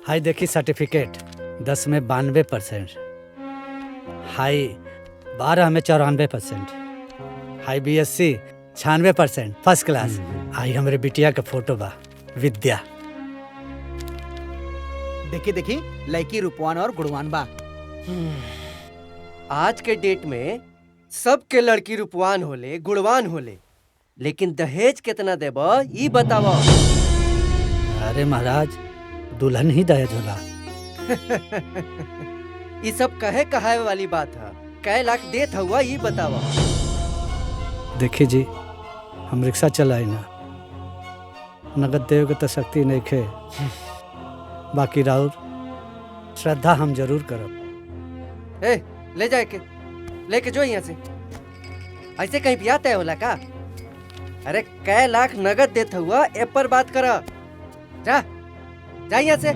हाई देखी सर्टिफिकेट 10 में 92%, हाई 12 में 94%, हाई BSc 96% फर्स्ट क्लास। आई हमारे बिटिया का फोटो बा विद्या। देखी देखी लड़की रूपवान और गुणवान बा। आज के डेट में सबके लड़की रूपवान होले गुणवान होले, लेकिन दहेज कितना देबा ई बतावा। अरे महाराज दुल्हन ही दहेज होला। ये सब कहे कहावे वाली बात है, कै लाख देत हुआ ई बतावा। देखिए जी हम रिक्शा चलाई ना, नगद देव के तो शक्ति नहीं खे, बाकी राउर श्रद्धा हम जरूर करब। ए ले जाए के लेके जो यहाँ से, ऐसे कहीं बियाह तय होला का? अरे कै लाख नगद देत हुआ ए पर बात करा। जा जा यहाँ से।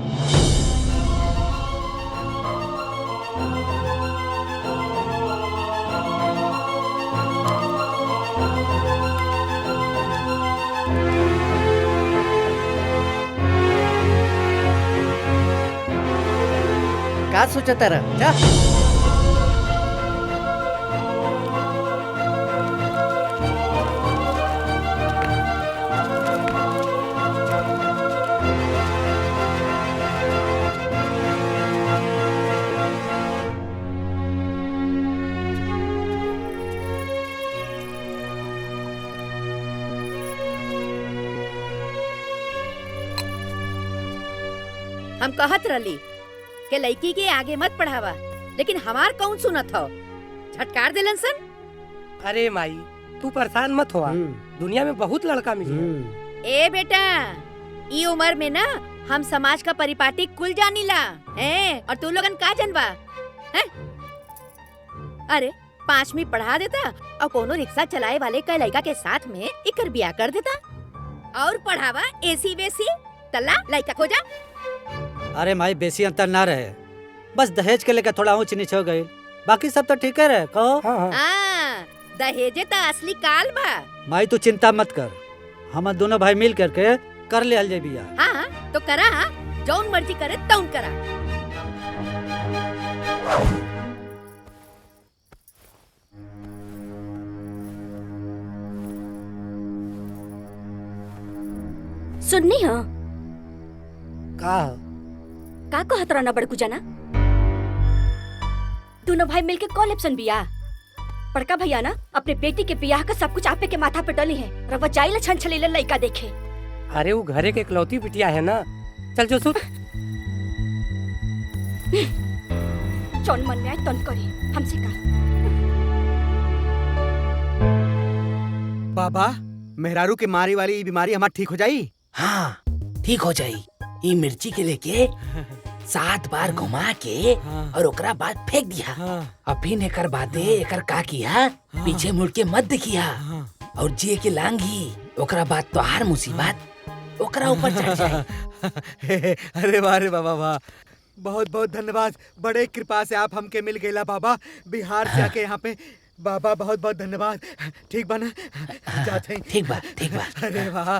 का सोचा तारा? जा। हम कहत रली के लड़की के आगे मत पढ़ावा, लेकिन हमार कौन सुनत हो, झटकार देलन सन। अरे माई तू परेशान मत होआ, दुनिया में बहुत लड़का मिली। ए बेटा ई उम्र में ना हम समाज का परिपाटी कुल जानीला हैं, और तू लोगन का जनबा हैं? अरे 5वीं पढ़ा देता और कोनो रिक्शा चलाए वाले का लड़का के साथ में इकर बियाह कर देता और पढ़ावा एसी वेसी तल्ला लड़का खोजा। अरे माई बेसी अंतर ना रहे, बस दहेज के लेकर थोड़ा ऊंच नीच हो गई, बाकी सब तो ठीक है रहे। कहो दहेजे तो असली काल बा। माई तू चिंता मत कर, हम दोनों भाई मिल करके कर ले हल बिया। हाँ तो करा, जौन मर्जी करे तौन करा। सुननी हो का कहत रहना बड़कू जाना? दोनों भाई मिलके कॉलेप्सन बिया। बड़का भैया ना अपने बेटी के बियाह का सब कुछ आपे के माथा पे डली है, रवा जाइला छन छलीले लइका देखे। अरे वो घरे के इकलौती बिटिया है ना, चल जो सुन। जौन मन में आए तौन करी, हमसे का। बाबा मेहरारू के मारी वाली बीमारी हमार ठीक हो जाई? हाँ ठीक हो जाई। ये मिर्ची के लेके 7 बार घुमा के और ओकरा बाद फेंक दिया। अब फिर एकर बादे एकर का किया, पीछे मुड़ के मत देखिया और जे के लांगी ओकरा बाद तो हर मुसीबत ओकरा ऊपर चढ़ जाए। अरे वाह रे बाबा वाह, बहुत बहुत धन्यवाद, बड़े कृपा से आप हमके मिल गईला बाबा, बिहार से आके यहाँ पे। बाबा बहुत बहुत धन्यवाद। ठीक बा ना? जाते हैं। ठीक बा ठीक बा। अरे वाह।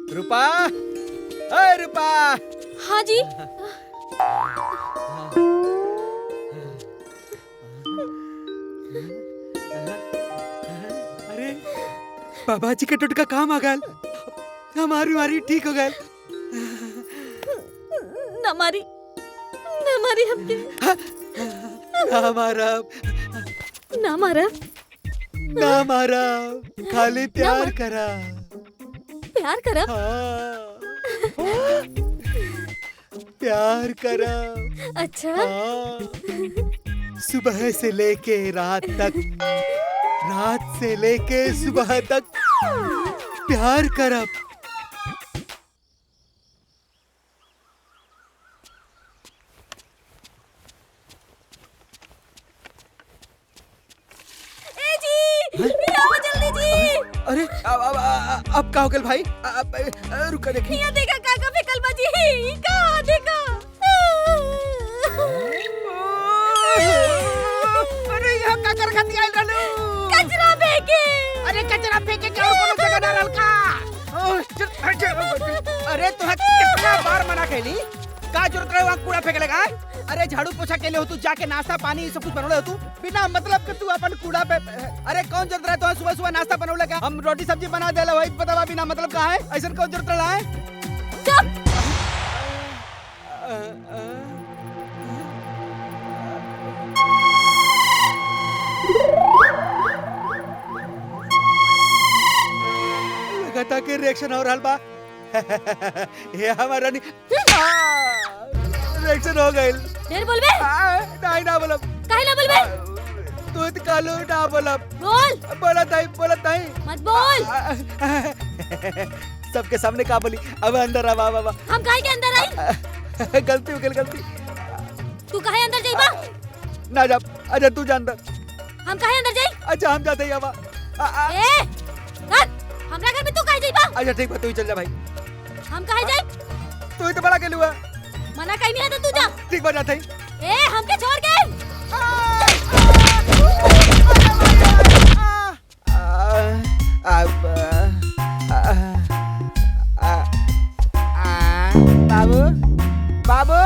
रूपा, अरे रूपा। हाँ जी। अरे बाबा जी के टुटका काम आ गया, हमारी बीमारी ठीक हो गए। ना मारी हमके ना मारब ना मारा ना मारब खाली प्यार करा प्यार करब प्यार करा अच्छा सुबह से लेके रात तक रात से लेके सुबह तक प्यार करब जल्दी जी। अरे अब का हो गल भाई रुका देखी यहाँ देखा काका फेकल बाजी कहाँ देखा अरे यहाँ का कर खाती आइल रहलू कचरा फेंके अरे कचरा फेंके क्या और कोनो जगह डालल का अरे तोहा कितना बार मना कैली का जरूरत रहे वहाँ कूड़ा फेंके लगा अरे झाड़ू पोछा के लिए हो तू जाके नाश्ता पानी सब कुछ बनौले हो तू बिना मतलब के तू अपन कूड़ा पे अरे कौन जरूरत रहे तो सुबह सुबह नाश्ता बनौले का हम रोटी सब्जी बना देला वही बतावा बिना मतलब का है ऐसा कौन जरूरत रहा है चुप लगता के रिएक्शन हो रहा बा ये हमारा रिएक्शन हो गई देर बोलबे नहीं ना बोलब काहे ना बोलबे दूध कालो ना बोलब बोल बोलत नहीं मत बोल सबके सामने का बोली अब अंदर आ बाबा हम काहे के अंदर आई गलती हो गई गलती तू काहे अंदर जाइबा ना जा अच्छा तू जा अंदर हम काहे अंदर जाई अच्छा हम जाते ही अब ए कर हमरा घर में तू काहे जाइबा अच्छा ठीक बा तू ही चल जा भाई हम काहे जाई तू ही तो बड़ा के लुआ मना कहीं नहीं है तो तू जा ठीक बा जाते ही ए हमके छोड़ के बाबू बाबू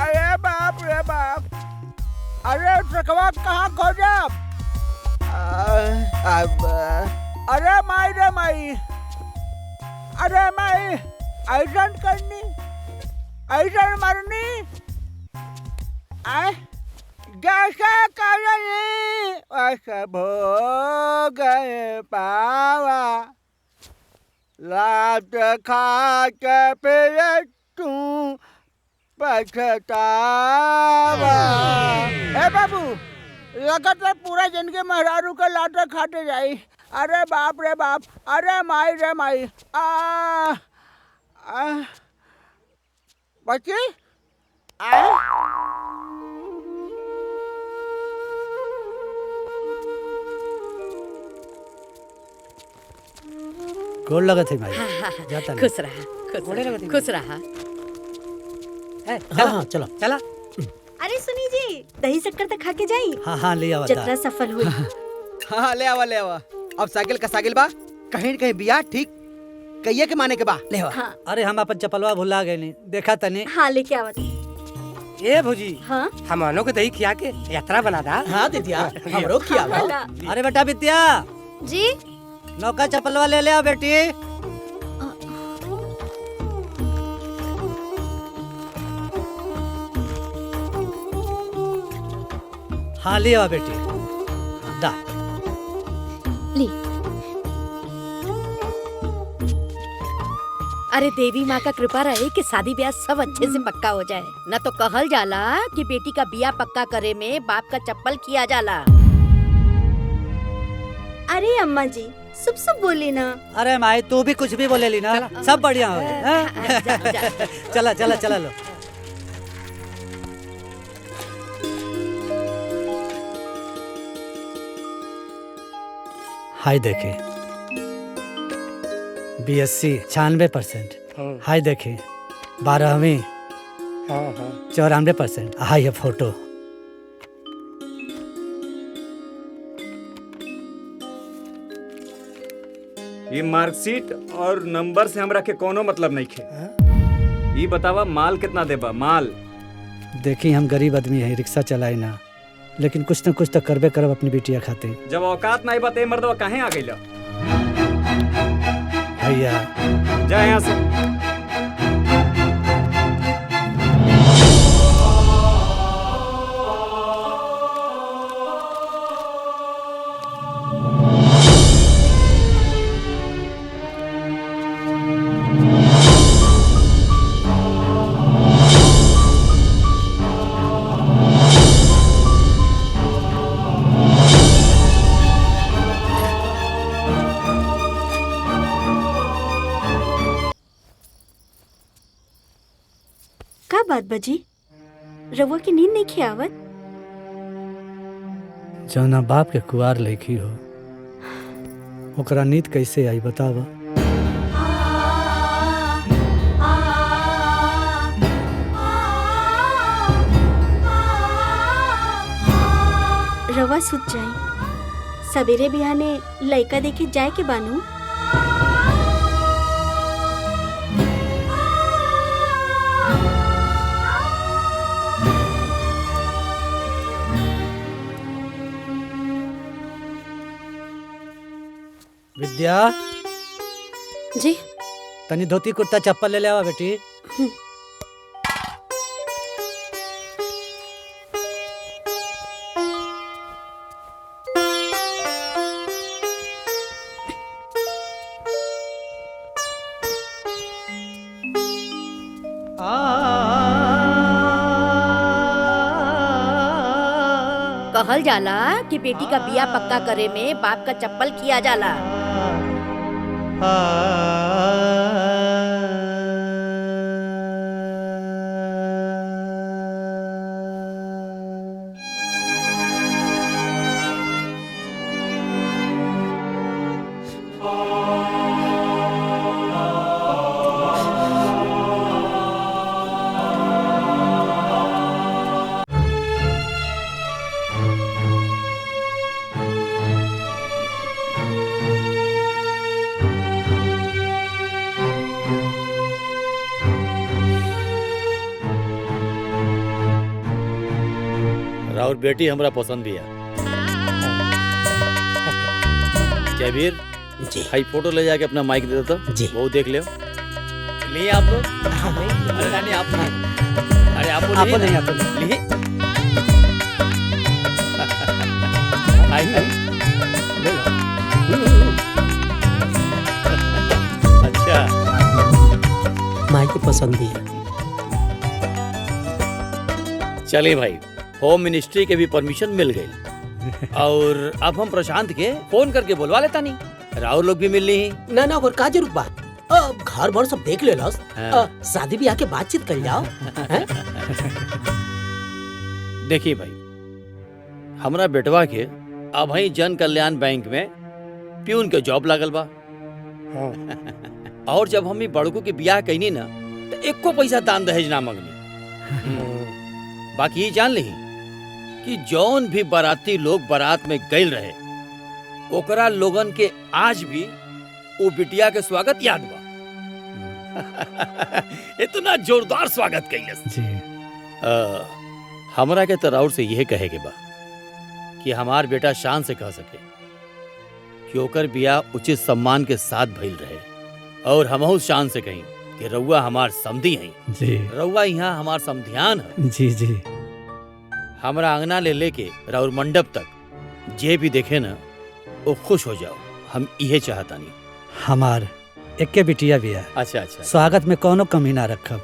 अरे बाप रे बाप अरे ट्रकवा कहाँ खो जा अरे माई रे माई अरे माई ऐसा करनी ऐसा मरनी जैसे करनी वैसे भोग पावा लात खा के फिर तू पछतावा ए बाबू लगत है पूरा जिंदगी मेहरारू के लात खाते जाई अरे बाप रे बाप अरे माई रे माई बच्ची गोड़ लगा थे भाई जाता खुश रहा खुश रहा हाँ चलो चला अरे सुनी जी दही शक्कर तक खा के जाई हाँ ले आवा जतरा सफल हुई हाँ ले आवा अब सागिल का सागिल बा कहीं कहीं बिया ठीक कहिए के माने के बा ले आवा अरे हम अपन चपलवा भुला गए नहीं देखा तनी हाँ लेके आवा ए भौजी हाँ हमनो के दही खिया के यात्रा बना दा हाँ दीदिया हमरो खिया अरे बेटा विद्या जी नौका चपलवा ले ले आओ बेटी हाँ ले आओ बेटी दा ली अरे देवी माँ का कृपा रहे कि शादी ब्याह सब अच्छे से पक्का हो जाए न तो कहल जाला कि बेटी का बिया पक्का करे में बाप का चप्पल किया जाला। अरे अम्मा जी सब सब बोली ना। अरे माई तू भी कुछ भी बोले ली ना सब बढ़िया हो चला चला चला लो हाय देखे BSc 96%। हाय देखे 12वीं 94%। हाय है फोटो ये मार्कशीट और नंबर से हमरा के कोनो मतलब नहीं खे। ये बतावा माल कितना देबा माल। देखी हम गरीब आदमी है रिक्शा चलाई ना लेकिन कुछ न कुछ तो करबे करब अपनी बिटिया खातिर। जब औकात नहीं बते मर्दवा काहे आ गइला भैया जा यहाँ से। बात बजी? रउआ की नींद नहीं खियावत? जौना बाप के कुआर लेखी हो ओकरा नींद कैसे आई बतावा? रवा सुत जाए, सवेरे बिहाने लइका देखे जाए के बानू। विद्या जी तनी धोती कुर्ता चप्पल ले लेवा बेटी। कहल जाला कि बेटी का बिया पक्का करे में बाप का चप्पल किया जाला। और बेटी हमरा पसंद भी है। जयवीर जी, हाई फोटो ले जाके अपना माइक दे देता जी, वो देख ले। लिए आप लोग? अरे नहीं आप नहीं, अरे आप नहीं, आप लिए। अच्छा, माइक पसंद भी है। चलिए भाई, होम मिनिस्ट्री के भी परमिशन मिल गई और अब हम प्रशांत के फोन करके बुलवा लेता नहीं, राहुल लोग भी मिल ली। ना ना और का जरूरत बा, घर भर सब देख ले लस। शादी ब्याह के बातचीत कर जाओ। देखिए भाई, हमरा बेटवा के अब ही जन कल्याण बैंक में प्यून के जॉब लागल बा। और जब हम बड़कू के ब्याह कईनी ना तो एको पैसा दान दहेज ना मंगनी। बाकी ये जान ली कि जौन भी बाराती लोग बारात में गइल रहे ओकरा लोगन के आज भी वो बिटिया के स्वागत याद बा। इतना जोरदार स्वागत कइलस जी। हमरा के तराउर से यह कहे के बा कि हमार बेटा शान से कह सके कि ओकर बियाह उचित सम्मान के साथ भइल रहे और हमहू शान से कहीं कि रउआ हमार समधी हैं जी। रउआ यहाँ हमार समधियान है जी जी। हमरा अंगना ले लेके राउर मंडप तक जे भी देखे ना वो खुश हो जाओ, हम इहे चाहता नहीं। हमार एक बिटिया भी है। अच्छा अच्छा, स्वागत में कोनो कमी ना रखब।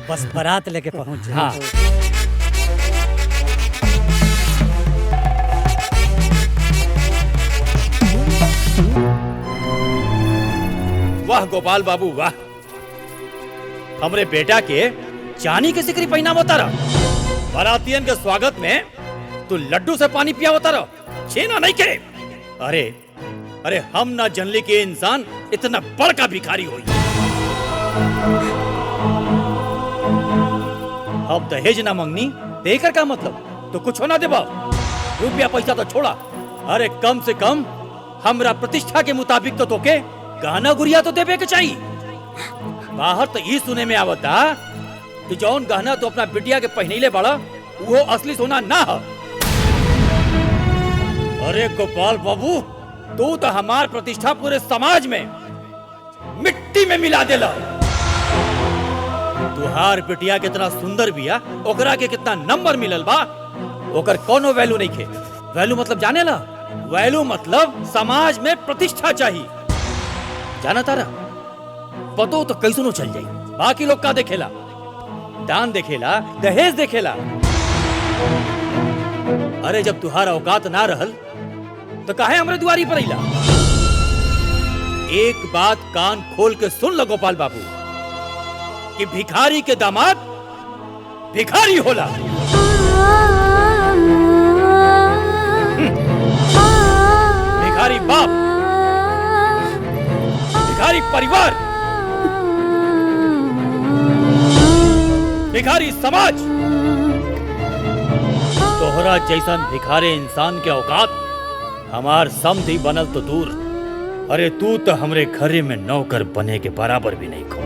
बस बारात लेके पहुंच जाए। हाँ। वाह गोपाल बाबू वाह, हमरे बेटा के चानी के सिकरी पहना उतारा, बारातियन के स्वागत में तू लड्डू से पानी पिया उतारा, छेना नहीं करे। अरे अरे हम ना जनली के इंसान इतना बड़का भिखारी होई। अब दहेज ना मंगनी देकर का मतलब तो कुछ होना देबा, रुपया पैसा तो छोड़ा, अरे कम से कम हमरा प्रतिष्ठा के मुताबिक तो तोके गहना गुड़िया तो देवे के चाहिए। बाहर तो ये सुने में आवता कि जौन गहना तो अपना बिटिया के पहनीले बड़ा वो असली सोना ना है। अरे गोपाल बाबू, तू तो हमार प्रतिष्ठा पूरे समाज में मिट्टी में मिला देला। तुहार बिटिया कितना सुंदर बिया, ओकरा के कितना नंबर मिलल बा, ओकर कोनो वैल्यू नहीं खे। वैल्यू मतलब जाने ला, वैल्यू मतलब समाज में प्रतिष्ठा चाहिए। जाना तारा पतो तो कैसे नो चल जाई। बाकी लोग का देखेला, दान देखेला, दहेज देखेला। अरे जब तुहारा औकात ना रहल तो काहे हमरे दुआरी पर आइला। एक बात कान खोल के सुन लो गोपाल बाबू कि भिखारी के दामाद भिखारी होला। भिखारी बाप, भिखारी परिवार, भिखारी समाज। तोहरा जैसन भिखारी इंसान के औकात हमार समधी बनल तो दूर, अरे तू तो हमरे घरे में नौकर बने के बराबर भी नहीं खो।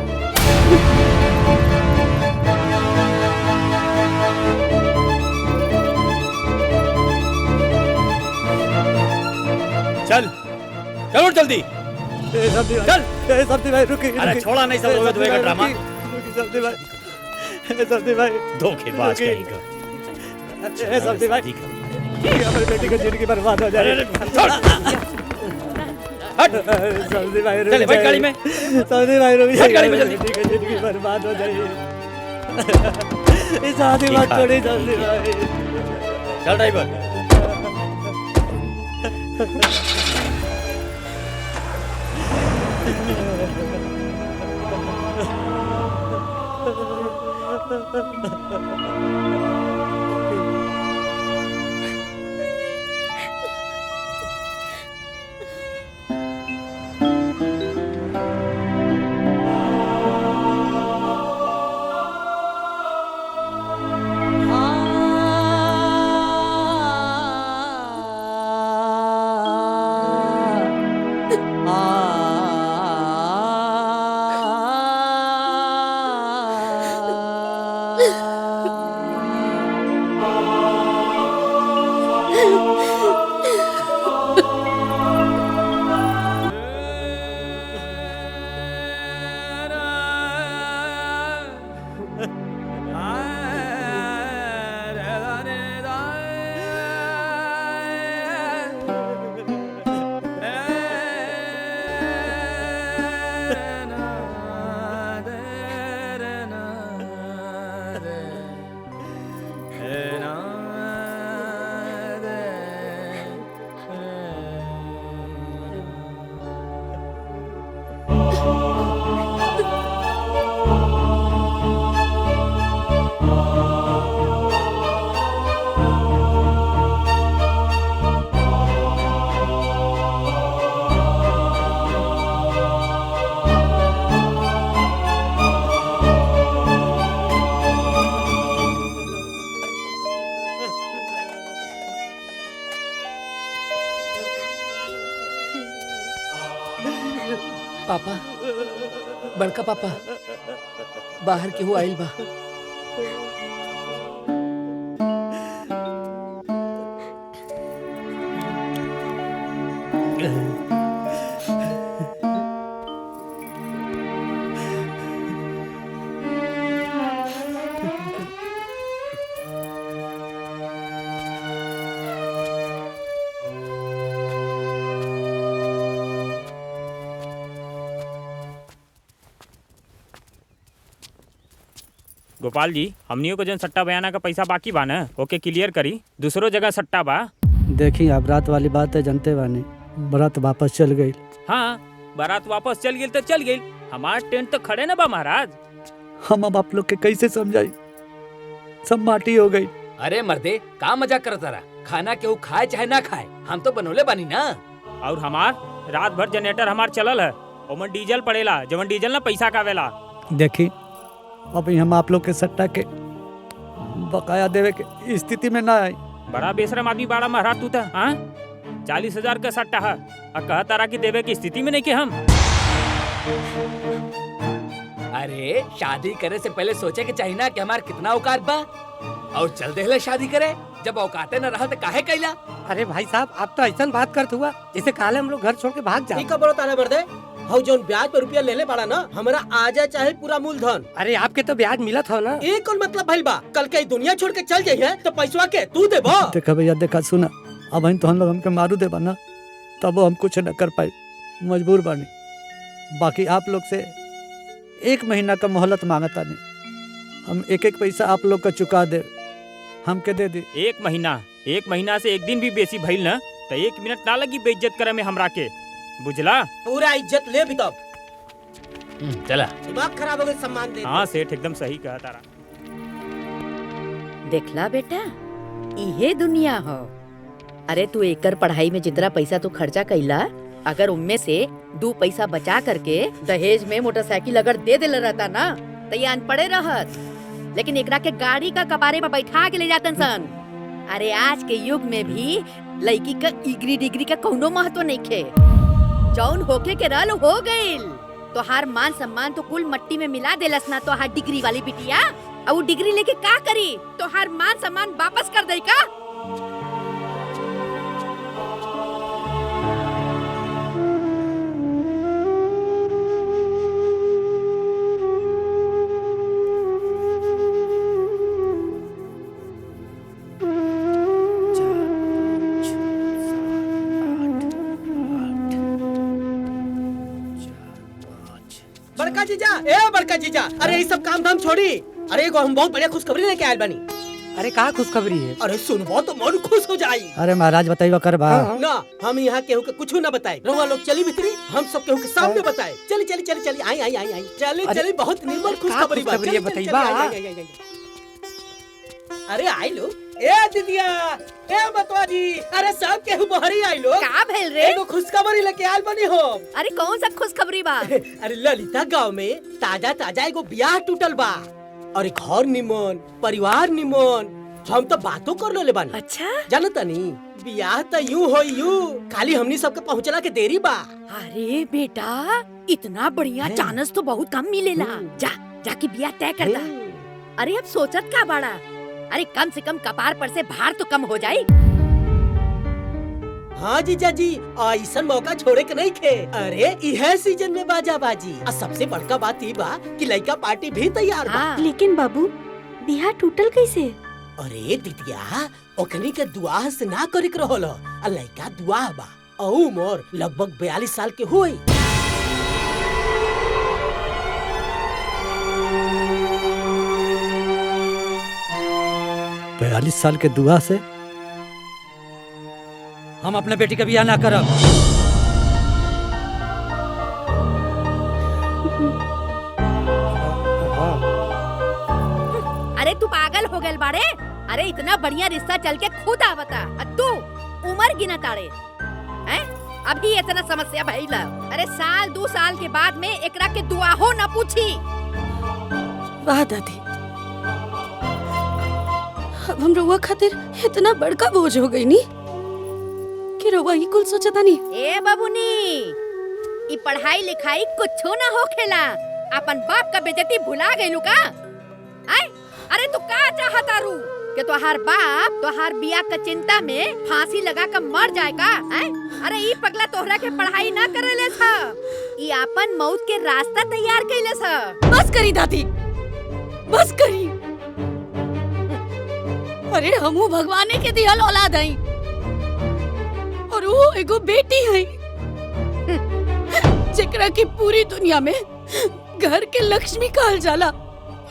चल चलो जल्दी चल। सब्जी भाई रुकी, अरे छोड़ा नहीं, सब लोग का ड्रामा। सब्जी भाई धोखेबाज कहीं का। सब्जी भाई हमारी बेटी की जिंदगी बर्बाद हो जाए। सब्जी भाई चले बैठ गाड़ी में। सब्जी भाई रुक बैठ गाड़ी में जल्दी। बेटी की जिंदगी बर्बाद हो जाए। इस आदमी बात छोड़ी सब्जी भाई। चल ड्राइवर। पापा, बड़का पापा, बाहर केहू आइल बा। गोपाल जी, हमनियों को जन सट्टा बयाना का पैसा बाकी बा न, ओके क्लियर करी। दूसरो जगह सट्टा बा। देखी अब रात वाली बात है, जनते बानी बारात वापस चल गई। हाँ, बारात वापस चल गई तो चल गई, हमार टेंट तो खड़े न बा महाराज। हम अब आप लोग के कैसे समझाई, सब माटी हो गई। अरे मर्दे, का मजाक करता रहा? खाना केहू खाए चाहे ना खाए, हम तो बनोले बानी ना। और हमार रात भर जनरेटर हमार चलल है, ओमन डीजल पड़ेला, जवन डीजल ना पैसा कावेला। देखी अभी हम आप लोग के सट्टा के बकाया देवे के स्थिति में ना आई। बड़ा बेशरम आदमी बाड़ा महाराज तू था। 40,000 का सट्टा है और कहा तारा की देवे की स्थिति में नहीं के हम। अरे शादी करे से पहले सोचे के चाहिए ना कि हमार कितना औकात बा, और चल देहले शादी करे। जब औकाते न रहा तो काहे कैला? अरे भाई साहब, आप तो ऐसा बात करते हुआ जैसे काले हम लोग घर छोड़ के भाग जाए। ठीक है बड़ो ताले बर्दे, हौ जोन ब्याज पे रुपया लेले पड़ा ना, हमरा आजा चाहे पूरा मूलधन। अरे आपके तो ब्याज मिला था ना। एक और मतलब भइल बा, कल के दुनिया छोड़ के चल जाइए तो पैसवा के तू देबो। देखा भैया, देखा सुना, अब तो हम लोग हमके मारू दे बना, तब हम कुछ न कर पाए, मजबूर बानी। बाकी आप लोग से 1 महीना का मोहलत मांगता नहीं, हम एक एक पैसा आप लोग का चुका दे, हमके दे दी। 1 महीना से 1 दिन भी बेसी भइल ना तो 1 मिनट ना लगी बेइज्जत करे में हमरा के, बुझला? पूरा इज्जत ले भी तब। चला, दिमाग खराब हो गए, सम्मान दे। हाँ सेठ, एकदम सही कहा तारा। देखला बेटा, इहे दुनिया हो। अरे तू एकर पढ़ाई में जितना पैसा तू खर्चा कैला, अगर उनमें से 2 पैसा बचा करके दहेज में मोटरसाइकिल अगर दे देला रहता ना, तो ये अनपढ़े रहत। लेकिन एकरा के गाड़ी का कबारे में बैठा के ले जातन सन। अरे आज के युग में भी लड़की का डिग्री का कौनो महत्व नहीं खे। जौन होके के रल हो गइल। तोहार मान सम्मान तो कुल मट्टी में मिला देलस ना तोहार डिग्री वाली बिटिया। अब वो डिग्री लेके का करी? तोहार मान सम्मान वापस कर दे का? बड़का जीजा, ए बड़का जीजा, अरे ये सब काम धाम छोड़ी। अरे एगो हम बहुत बढ़िया खुशखबरी लेके आयल बानी। अरे का खुशखबरी है? अरे सुनबो तो मन खुश हो जाई। अरे महाराज बताइए कर बा। ना हम यहाँ केहू के कुछ ना बताए। रउआ लोग चली भीतरी, हम सब केहू के सामने बताए। चली चली चली चली, आई आई आई आई, चली चली, बहुत निर्मल खुशखबरी बा। चली, चली, चली, आई, आई, आई, आई। अरे आई लो, ए दीदिया, ए बतवा जी, अरे सब केहू बहरी आई लो। का भेल रे? एगो खुशखबरी लेके आयल बनी हो। अरे कौन सा खुशखबरी बा? अरे ललिता गांव में ताजा ताजा एगो ब्याह टूटल बा। और एक घर निमन, परिवार निमन, हम तो बातों कर लेले बानी। अच्छा जानता नी, ब्याह तो यूं हो यूं, खाली हमनी सबके पहुंचला के देरी बा। अरे बेटा, इतना बढ़िया चांस तो बहुत कम मिलेला। जा जाके ब्याह तय कर दा। अरे अब सोचत का बाड़ा? अरे कम से कम कपार पर से भार तो कम हो जाए। हाँ जीजा जी, ऐसा मौका छोड़े के नहीं खे। अरे यह सीजन में बाजा बाजी। और सबसे बड़का बात ये बा कि लड़का पार्टी भी तैयार बा। लेकिन बाबू, बियाह टूटल कैसे? अरे दीदिया, ओकनी के दुआ से ना करे के रहल। लड़का दुआ बा और उम्र लगभग 42 साल के हुई। 42 साल के दुआ से हम अपने बेटी का ब्याह ना करब। अरे तू पागल हो गए बाड़े? अरे इतना बढ़िया रिश्ता चल के खुद आवता, तू उम्र गिना ताड़े हैं? अभी इतना समस्या भइला। अरे साल 2 साल के बाद में एकरा के दुआ हो न पूछी। वाह दादी, अब हम रउआ खातिर इतना बड़का बोझ हो गई नी कि रउआ ही कुल सोचता नी। ए बाबूनी, ई पढ़ाई लिखाई कुछो ना होखेला। अपन बाप का बेइज्जती भुला गइलू का? आय, अरे तू का चाहता रू कि तोहार बाप तोहार बियाह का चिंता में फांसी लगा कर मर जाए का? आय, अरे ई पगला तोहरा के पढ़ाई ना करेले था, ई अपन मौत के रास्ता तैयार कइले था। बस करी दादी, बस करी। अरे हमू भगवाने के दिहल औलाद हई और वो एगो बेटी हई जेकरा की पूरी दुनिया में घर के लक्ष्मी कहल जाला।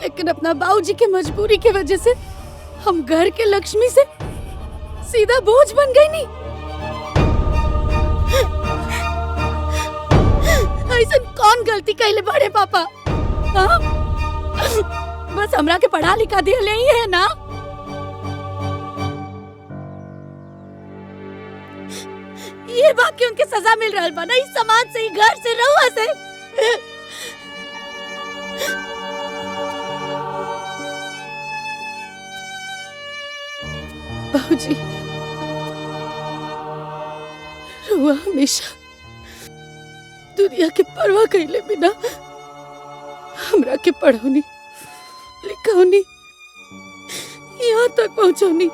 लेकिन अपना बाबूजी के मजबूरी के वजह से हम घर के लक्ष्मी से सीधा बोझ बन गई नी। ऐसा कौन गलती कैले बड़े पापा? हाँ? बस हमरा के पढ़ा लिखा दिया ही है ना। ये बाकी उनके सजा मिल रहा बा ना, इस समाज से, घर से, रहुआ से। बाबूजी, रहुआ हमेशा दुनिया के परवाह कैले बिना हमरा के पढ़ौनी, लिखौनी, यहाँ तक पहुँचौनी।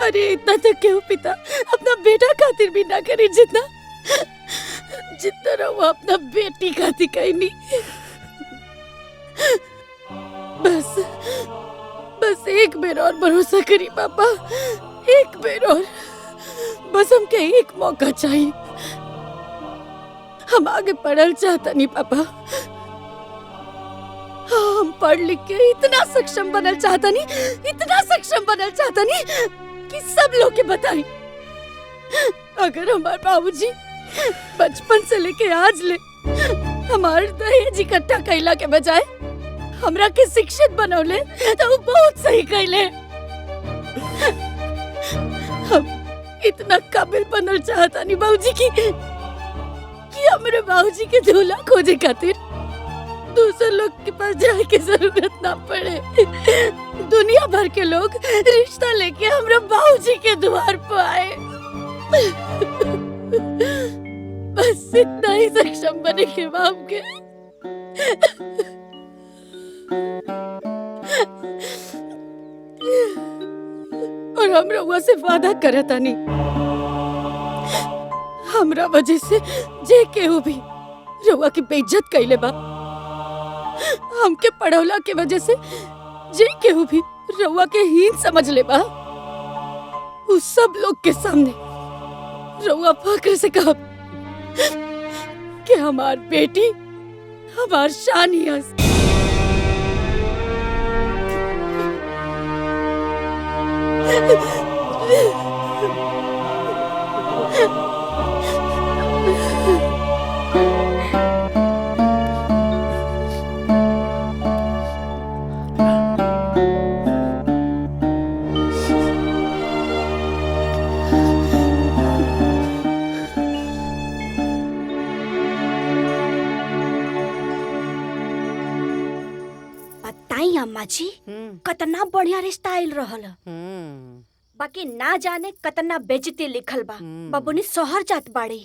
अरे इतना तक क्यों पिता अपना बेटा खातिर भी ना करे जितना वो अपना बेटी खातिर कहनी। बस एक बेर और भरोसा करी पापा, एक बेर और। बस हमके एक मौका चाहिए। हम आगे पढ़ल चाहता नहीं पापा। हम पढ़ लिख के इतना सक्षम बनल चाहता नहीं, इतना सक्षम बनल चाहता नहीं कि सब लोग के बताएं। अगर हमारे बाबूजी बचपन से लेके आज ले हमारे दहेज इकट्ठा कैला के बजाय हमरा के शिक्षित बनौले तो वो बहुत सही कहले। हम इतना काबिल बनल चाहता नहीं बाबूजी कि हमरे बाबूजी के दूल्हा खोजे खातिर दूसरे लोग के पास जाए की जरूरत ना पड़े। दुनिया भर के लोग रिश्ता लेके हमरा बाबूजी के द्वार पर आए। बस इतना ही सक्षम बने के बाप के। और हम रउआ से वादा करता नहीं, हमरा वजह से जे केहू भी रउआ की बेइज्जत कइले बा, हमके पढ़ौला के वजह से जे केहू भी रउआ के हीन समझ ले बा, उस सब लोग के सामने रउआ फक्र से कहब कि हमार बेटी हमार शान ही है। बताई अम्मा जी, कतना बढ़िया रिश्ता आइल रहल। बाकी ना जाने कतना बेइज्जती लिखल बा। बबुनी शहर जात बाड़ी।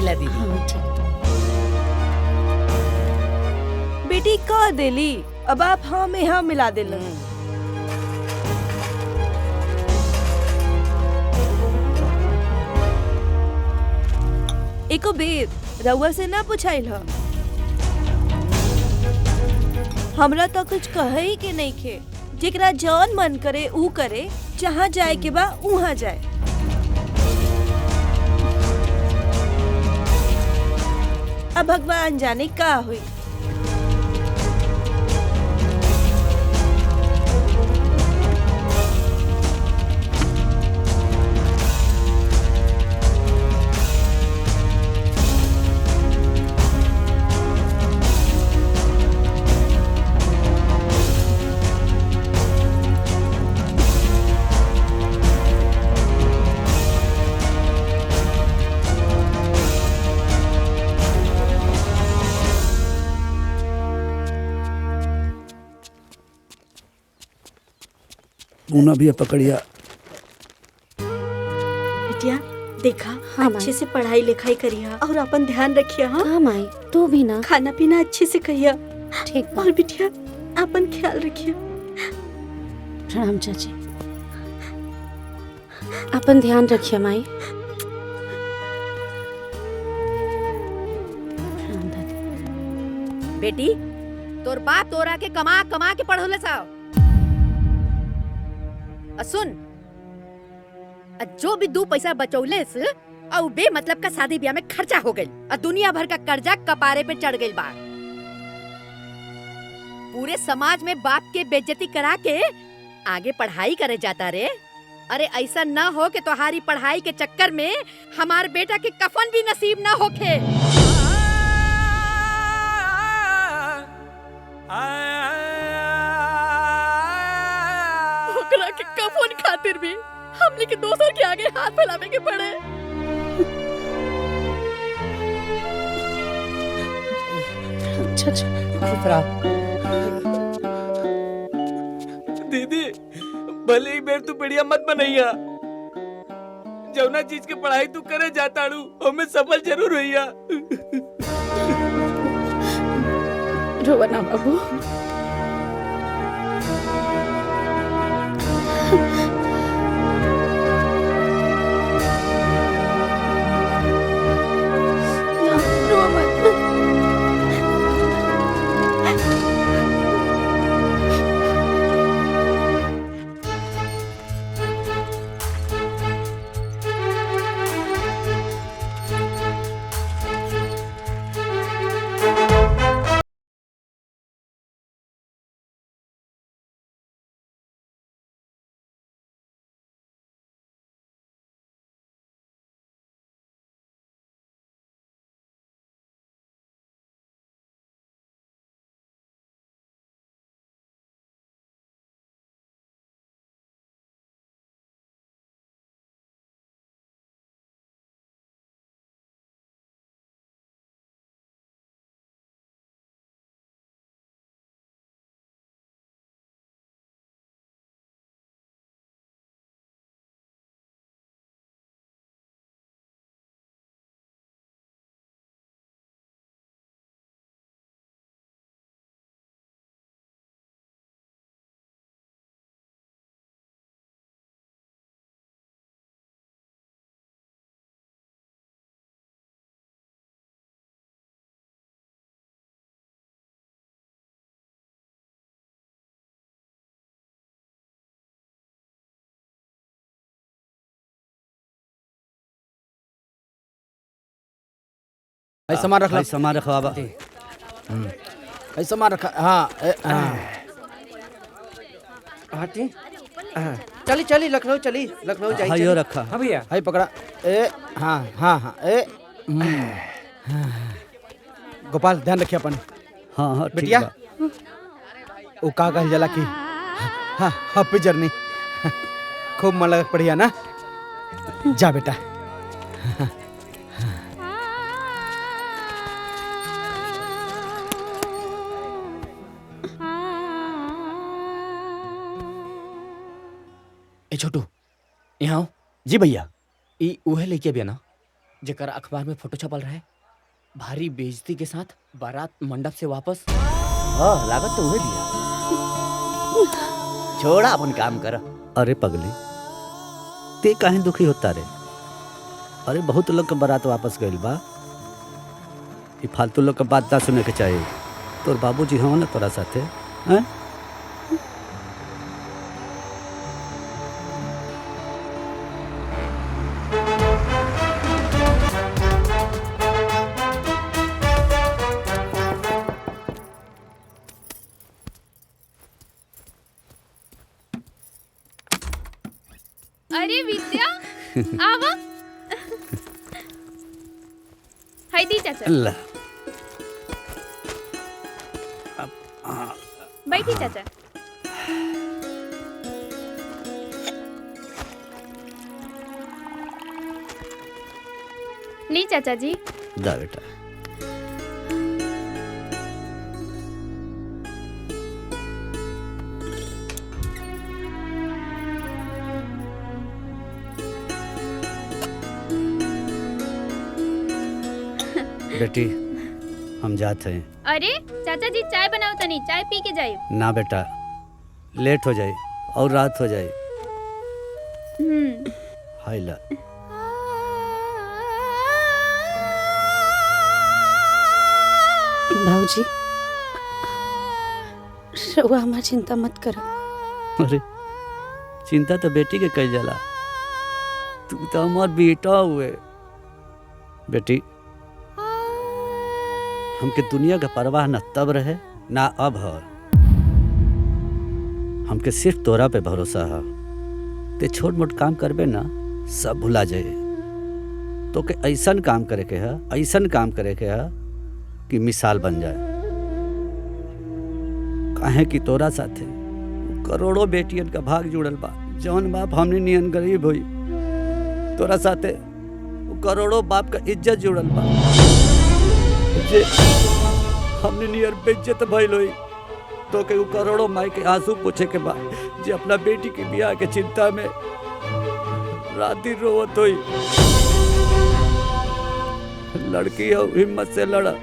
ला दीदी। बेटी कह देली, अब आप हाँ में हाँ मिला देल। एको बेर रउआ से ना पूछाइल ह। हमरा तो कुछ कहे ही के नहीं खे। जेकरा जौन मन करे ऊ करे, जहाँ जाए के बा उहाँ जाए। अब भगवान जाने का हुई। मुना भी पकड़िया। बिटिया देखा, अच्छे से पढ़ाई लिखाई करिया और अपन ध्यान रखिया। हाँ माई, तू भी ना खाना पीना अच्छे से कहिया। ठीक। और बिटिया अपन ख्याल रखिया। प्रणाम चाची। अपन ध्यान रखिए माई। बेटी, तोर बाप तोरा के कमा कमा के पढ़ौले साव। सुन, जो भी 2 पैसा बचौले से और बे मतलब का शादी ब्याह में खर्चा हो गई और दुनिया भर का कर्जा कपारे पे चढ़ गई बा। पूरे समाज में बाप के बेइज्जती करा के आगे पढ़ाई करे जाता रे। अरे ऐसा ना हो कि तुम्हारी पढ़ाई के चक्कर में हमार बेटा के कफन भी नसीब ना होके। ओकरा के कफन खातिर भी हमने के दोसर के आगे हाथ फैलावे के पड़े। दीदी, भले ही बेर तू बढ़िया मत बनैया। जौना चीज के पढ़ाई तू करे जाताड़ू, हमें सफल जरूर होइया। रोवा ना बाबू। है सामान रख लो। भाई सामान रखवा बा। है सामान रखा। हाँ हाथी चली चली लखनऊ चली लखनऊ जाई हाइयो रखा। हाँ भैया है पकड़ा। ए हाँ हाँ हाँ ए गोपाल ध्यान रखिए अपन। हाँ हाँ ठीक बिटिया बा। वो का कहल जाला की हाँ हैप्पी जर्नी। खूब मन लगा पढ़िया ना। जा बेटा। ए छोटू यहाँ आओ। जी भैया। ई उहे लेके बिया ना जेकर अखबार में फोटो छपल रहे, भारी बेइज्जती के साथ बारात मंडप से वापस। हाँ लागत तो हुए दिया। छोड़ा अपन काम कर। अरे पगली ते काहे दुखी होता रे? अरे बहुत लोग के बारात वापस गइल बा। ये फालतू लोग के बात ना सुने के चाहिए। तोर बाबूजी हो ना तोरा साथे हैं? अरे विद्या आवा। हाय दी चाचा। अल्लाह बैठी चाचा। ली चाचा जी। दा बेटा। बेटी हम जाते हैं। अरे चाचा जी चाय बनाओ तनी, चाय पी के जाए। ना बेटा लेट हो जाए और रात हो जाए। हाय ला। भाऊजी रउआ हमार चिंता मत करो। अरे चिंता तो बेटी के कई जाला। तू तो हमार बेटा हुए। बेटी हमके दुनिया का परवाह न तब रहे ना अब है। हमके सिर्फ तोरा पे भरोसा है। ते छोट मोट काम करबे ना सब भुला जाए। तो के ऐसन काम करे के है, ऐसन काम करे के है कि मिसाल बन जाए। काहे कि तोरा साथे करोड़ों बेटियन का भाग जुड़ल बा। जौन बाप हमने नियन गरीब हुई, तोरा साथे करोड़ों बाप का इज्जत जुड़ल बा। जे हमने नियर बेइज्जत भइल होई तो के करोड़ों माई के आंसू पूछे के बाद जे अपना बेटी की ब्याह के चिंता में रात दिन रोवत होई। लड़की हो हिम्मत से लड़ा।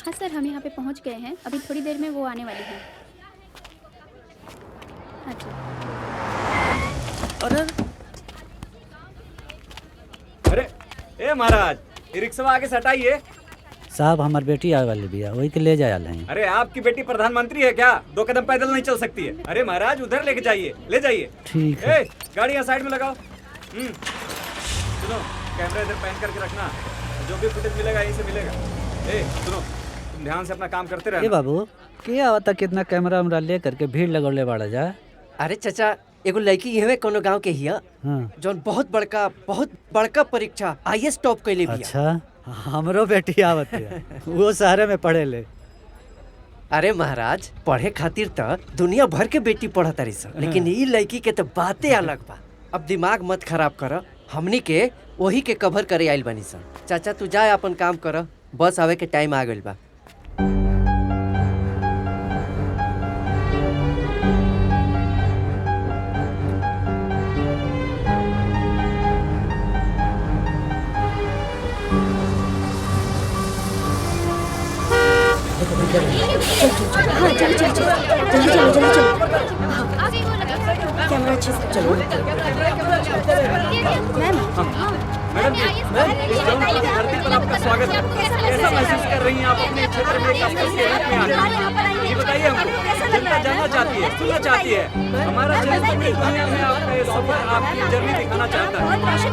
हाँ सर, हम यहाँ पे पहुँच गए हैं। अभी थोड़ी देर में वो आने वाली है। हाँ जी। अरे ए महाराज, ये रिक्शा आगे से हटाइए। साहब हमार बेटी आए वाली भी है, वही के ले जाए हैं। अरे आपकी बेटी प्रधानमंत्री है क्या? 2 कदम पैदल नहीं चल सकती है। अरे महाराज उधर लेके जाइए, ले जाइए। ठीक है। ए, गाड़ी यहाँ साइड में लगाओ। सुनो, कैमरा इधर पैन करके रखना, जो भी फुटेज मिलेगा यहीं से मिलेगा। ए सुनो, तुम ध्यान से अपना काम करते रहना। ए बाबू, क्या आवता कितना कैमरा वैमरा ले करके भीड़ लगौले बाड़ा जा। अरे चाचा, एगो लड़की यहवे कोनो गांव के हिया, जौन बहुत बड़का परीक्षा IAS टॉप कैले बिया। अच्छा, हमरो बेटी आवत है, वो शहर में पढ़े ले। अरे महाराज, पढ़े खातिर तो दुनिया भर के बेटी पढ़त तारी सन, लेकिन ई लड़की के तो बातें अलग बा। अब दिमाग मत खराब कर, हमनी के वही के कवर करे आइल बनी सन। चाचा तू जा अपन काम कर, बस आवे के टाइम आ गइल बा। हाँ चलो चलो चलो जल्दी चलो जल्दी चलो। कैमरा अच्छे से चलो। मैम मैडम जी, इस जौनपुर की धरती पर आपका स्वागत है। कैसा महसूस कर रही हैं आप अपने क्षेत्र में एक अफसर के रूप में आकर? ये बताइए हमको, जनता जानना चाहती है, सुनना चाहती है। हमारा चैनल पूरी दुनिया में आपका ये सफर, आपकी जर्नी दिखाना चाहता है।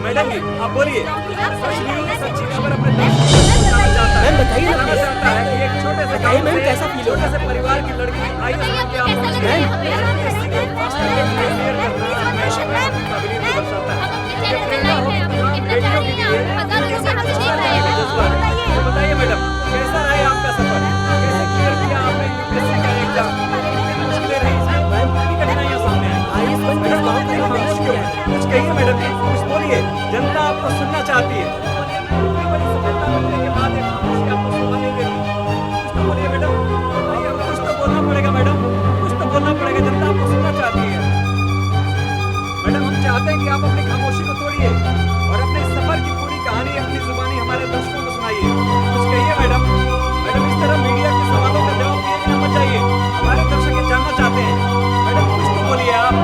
मैडम जी आप बोलिए, सच न्यूज़, सच्ची खबर अपने दर्शकों को बताना चाहता है। बताना चाहता है कि एक छोटे से गाँव से, कैसा फील छोटे से परिवार की लड़की IAS बन के आप पहुंच गए। किसी को फर्स्ट टाइम क्लियर करना मैं काबिलियत को दर्शाता है। ये प्रेरणा हो बेटियों के लिए। बताइए मैडम, कैसा रहा आपका सफर? कैसे क्लियर किया आपने UPSC का एग्जाम? कितनी मुश्किलें रही, कितनी कठिनाइयां सामने आई? कुछ कहिए मैडम जी, कुछ बोलिए, जनता आपको सुनना चाहती है। इतनी बड़ी सफलता मिलने के बाद एक खामोशी आपको शोभा नहीं देती। कुछ तो बोलिए मैडम, बताइए, कुछ तो बोलना पड़ेगा मैडम, कुछ तो बोलना पड़ेगा, जनता आपको सुनना चाहती है। मैडम हम चाहते हैं कि आप अपनी खामोशी को तोड़िए और अपने सफर की पूरी कहानी अपनी जुबानी हमारे दर्शकों को सुनाइए। कुछ कहिए मैडम। मैडम इस तरह मीडिया के सवालों का जवाब दिए बिना मत जाइए, हमारे दर्शक ये जानना चाहते हैं। मैडम कुछ तो बोलिए आप।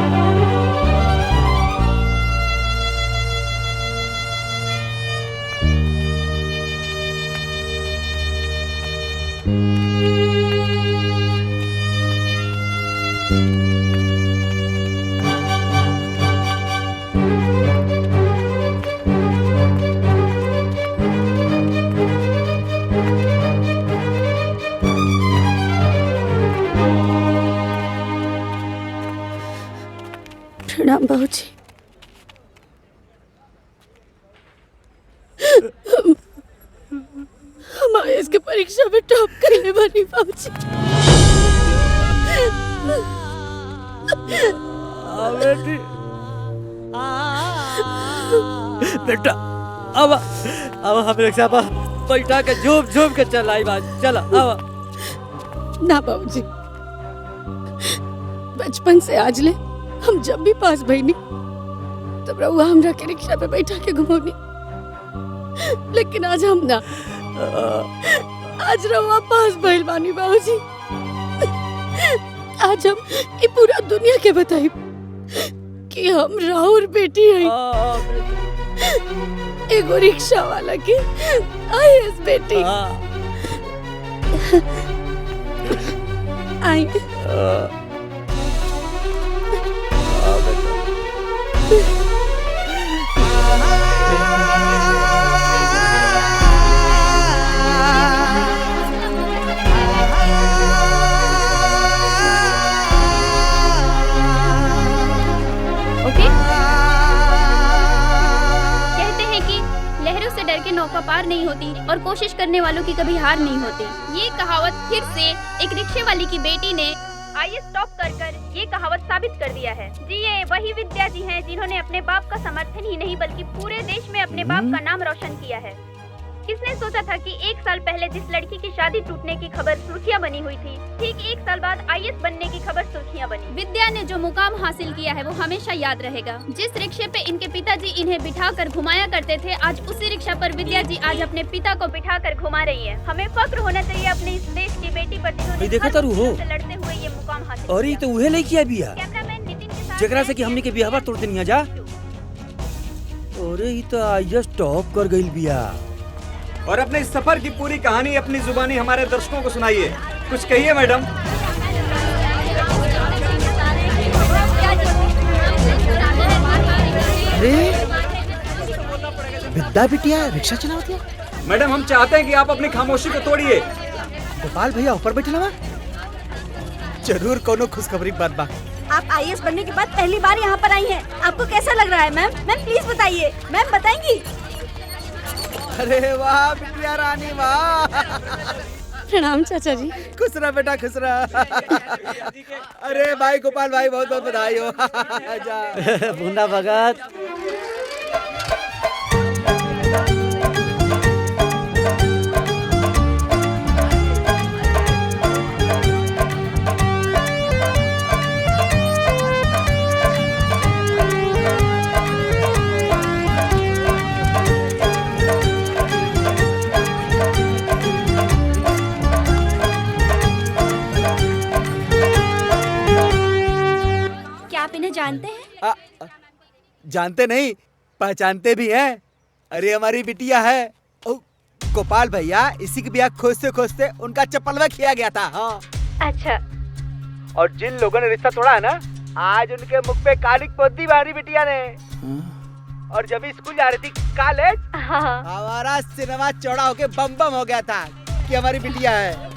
प्रणाम बाबूजी। हम IAS के परीक्षा में टॉप करने वाली बाबूजी। बेटी बेटा, अब हम रिक्शा पर बैठा के झूम झूम के चल आई बात। चला अब ना बाबूजी, बचपन से आज ले हम जब भी पास भईनी तब रउआ हमरा के रिक्शा पे बैठा के घुमौनी, लेकिन आज हम ना, आज रउआ पास भइल बानी बाबूजी। आज हम ये पूरा दुनिया के बताई कि हम राहुल बेटी है, एगो रिक्शा वाला की IAS बेटी। आई डर के नौका पार नहीं होती और कोशिश करने वालों की कभी हार नहीं होती। ये कहावत फिर से एक रिक्शे वाली की बेटी ने IAS टॉप कर ये कहावत साबित कर दिया है। जी ये वही विद्या जी हैं जिन्होंने अपने बाप का समर्थन ही नहीं बल्कि पूरे देश में अपने बाप का नाम रोशन किया है। किसने सोचा था कि 1 साल पहले जिस लड़की की शादी टूटने की खबर सुर्खियां बनी हुई थी, ठीक 1 साल बाद IAS बनने की खबर सुर्खियां बनी। विद्या ने जो मुकाम हासिल किया है वो हमेशा याद रहेगा। जिस रिक्शे पे इनके पिताजी इन्हें बिठाकर घुमाया करते थे, आज उसी रिक्शा पर विद्या जी आज अपने पिता को बिठाकर घुमा रही है। हमें फक्र होना चाहिए अपने इस देश की बेटी पर जिन्होंने देखा तारू हो लड़ते हुए ये मुकाम हासिल अरे तो उहे लड़की है बिया जेकरा से कि हमने के बियाहवा तोड़ देनी जा। अरे ये तो IAS टॉप कर गई बिया। और अपने इस सफर की पूरी कहानी अपनी जुबानी हमारे दर्शकों को सुनाइए। कुछ कहिए मैडम। अरे विद्या बिटिया रिक्शा चलावती है। मैडम हम चाहते हैं कि आप अपनी खामोशी को तोड़िए। गोपाल भैया ऊपर बैठे ना, जरूर कोनो खुशखबरी बात बा। आप IAS बनने के बाद पहली बार यहाँ पर आई हैं। आपको कैसा लग रहा है मैम? मैम प्लीज बताइए। मैम बताएंगी? अरे वाह बिटिया रानी वाह। प्रणाम चाचा जी। खुश रह बेटा खुश रह। अरे भाई गोपाल भाई बहुत बहुत बधाई हो। बूंदा भगत आप इन्हें जानते हैं? जानते नहीं पहचानते भी हैं। अरे हमारी बिटिया है गोपाल भैया, इसी के ब्याह खोजते खोजते उनका चप्पलवा खिया गया था। हाँ। अच्छा। और जिन लोगों ने रिश्ता तोड़ा है ना, आज उनके मुख पे कालिक पोती हमारी बिटिया ने। और जब स्कूल जा रही थी कॉलेज, हमारा सिनेमा चौड़ा होके बम बम हो गया था कि हमारी बिटिया है।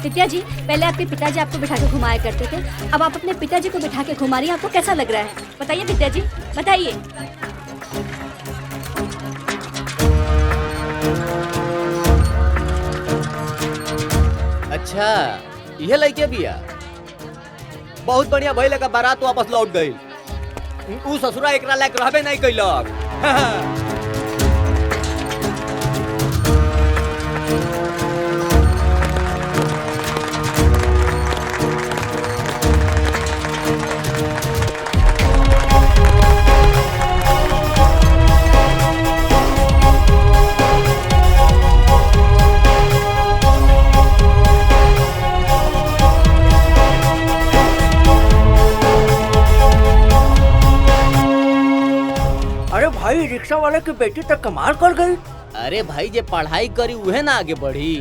विद्या जी, पहले आपके पिताजी आपको बिठा के घुमाया करते थे, अब आप अपने पिताजी को बिठा के घुमा रही हैं। आपको कैसा लग रहा है बताइए विद्या जी, बताइए। अच्छा यह लड़के बिया। बहुत बढ़िया भइल का बारात वापस लौट गई। उ ससुरा एकरा लायक रहबे नहीं कैलक। भाई रिक्शा वाले की बेटी तक कमाल कर गई। अरे भाई जे पढ़ाई करी उहे ना आगे बढ़ी।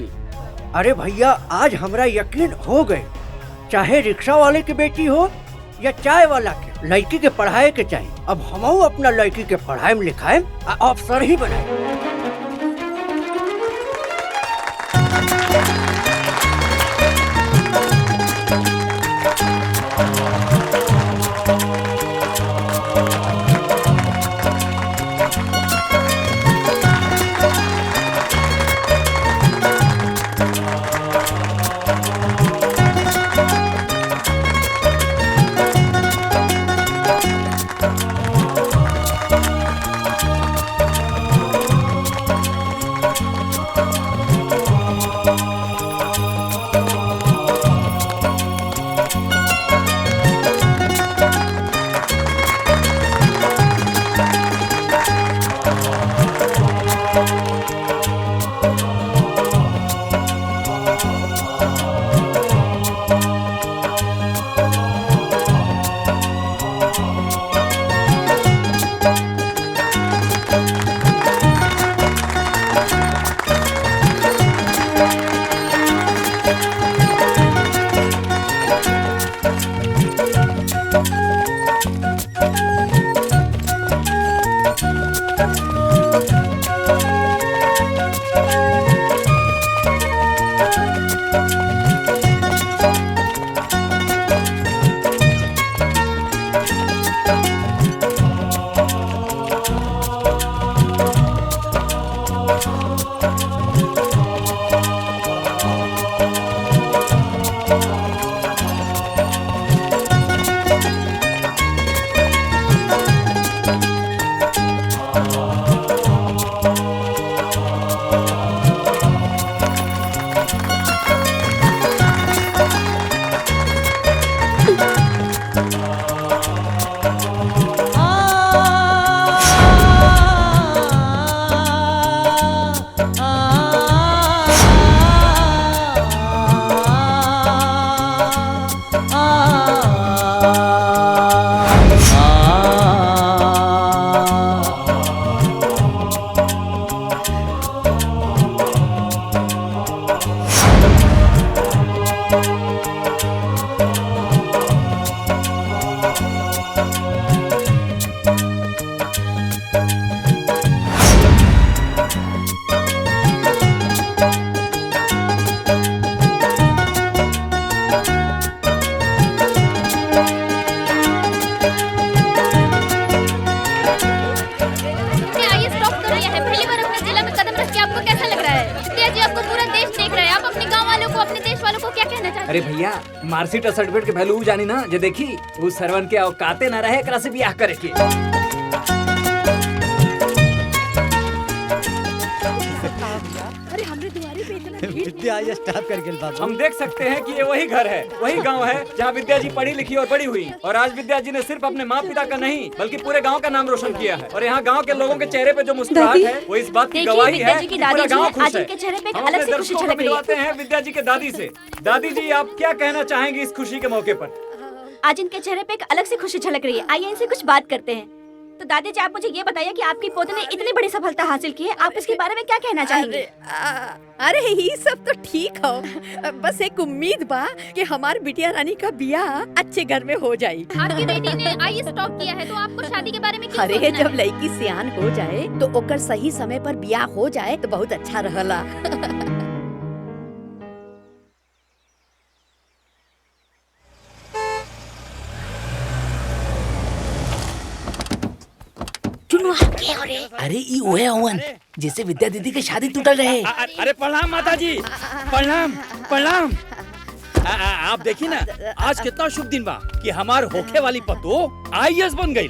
अरे भैया आज हमरा यकीन हो गए, चाहे रिक्शा वाले की बेटी हो या चाय वाला के, लड़की के पढ़ाए के चाहिए। अब हम अपना लड़की के पढ़ाई में लिखाए अफसर ही बनाए। अपने देश वालों को क्या कहना चाहती अरे हैं? भैया मार्कशीट और सर्टिफिकेट के वैल्यू जानी ना जे देखी उस सरवन के औकाते ना रहे एकरा से ब्याह करे के। अरे हमरे दुआरे पे इतना विद्या आज स्टाफ कर गेल बाबू। हम देख सकते हैं कि ये वही घर है, वही गांव है जहां विद्या जी पढ़ी लिखी और बड़ी हुई। और आज विद्या जी ने सिर्फ अपने माँ पिता का नहीं बल्कि पूरे गांव का नाम रोशन किया है। और यहाँ गांव के लोगों के चेहरे पे जो मुस्कुराहट है वो इस बात की देखिए, गवाही विद्या है जी की कि पूरा दादी जी गांव है, खुश आज है। इनके चेहरे पे एक हम अलग अपने सी खुशी दर्शकों को झलक रही है। मिलवाते हैं विद्या जी के दादी से। दादी जी आप क्या कहना चाहेंगी इस खुशी के मौके पर? आज इनके चेहरे पे एक अलग सी खुशी झलक रही है। आइए इनसे कुछ बात करते हैं। तो दादी जी आप मुझे ये बताइए कि आपकी पोते ने इतनी बड़ी सफलता हासिल की है, आप इसके बारे में क्या कहना चाहेंगे? अरे ये सब तो ठीक हो, बस एक उम्मीद बा कि हमार बिटिया रानी का बियाह अच्छे घर में हो जाए। आपकी बेटी ने आईएएस टॉप किया है तो आपको शादी के बारे में क्यों अरे सोचना जब है? लड़की सियान हो जाए तो ओकर सही समय पर बियाह हो जाए तो बहुत अच्छा रहला। अरे ई ओए अवन जिससे विद्या दीदी की शादी टूटल रहे। अरे प्रणाम माता जी, प्रणाम प्रणाम। आप देखिए ना आज कितना शुभ दिन बा कि हमार होखे वाली पतो आईएएस बन गई।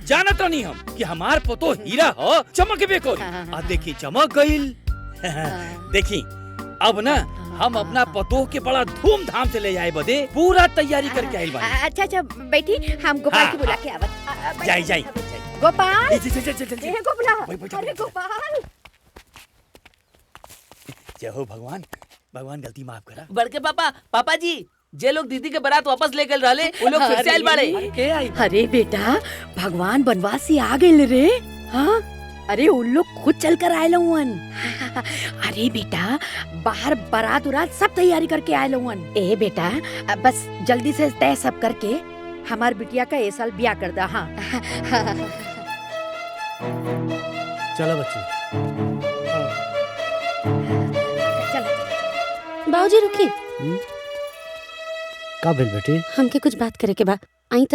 जानत नहीं हम कि हमार पतो हीरा हो चमकबे कोरी। आ देखी चमक गईल। देखी अब ना हम अपना पतो के बड़ा धूमधाम से ले आए बदे पूरा तैयारी करके आइल बानी। अच्छा अच्छा बैठी, हम गोपाल के बुला के आवत। जाई जाई गोपाल, जल्दी। ए गोपाल, अरे गोपाल। जय हो भगवान, भगवान गलती माफ करा। बड़के पापा जी जे लोग दीदी के बारात वापस लेकर रहले वो लोग फिर से आइल बाड़े। अरे बेटा भगवान बनवास से आ गए रे। हाँ अरे उन लोग खुद चल कर आए लवन। अरे बेटा बाहर बारात उरात सब तैयारी करके आए लवन। ए बेटा बस जल्दी से तय सब करके हमार बिटिया का ये साल ब्याह कर दा। हाँ चलो बच्चे। बाबूजी रुकी, का भेल बेटी? हमके कुछ बात करे के बा। आई त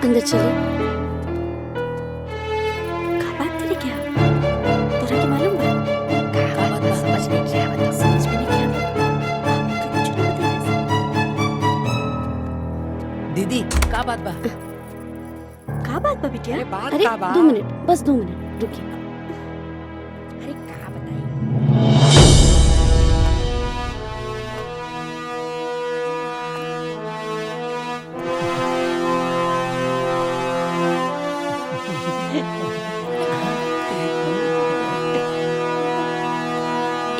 अंदर चले। का बात करे क्या? तोरा के मालूम बा? का बात बा? समझ नहीं क्या बता, समझ में नहीं क्या बता। हमके कुछ नहीं बता। दीदी का बात बा? का बात बा बिटिया? बात अरे का बा? 2 मिनट, बस 2 मिनट रुकिए। अरे का बताई?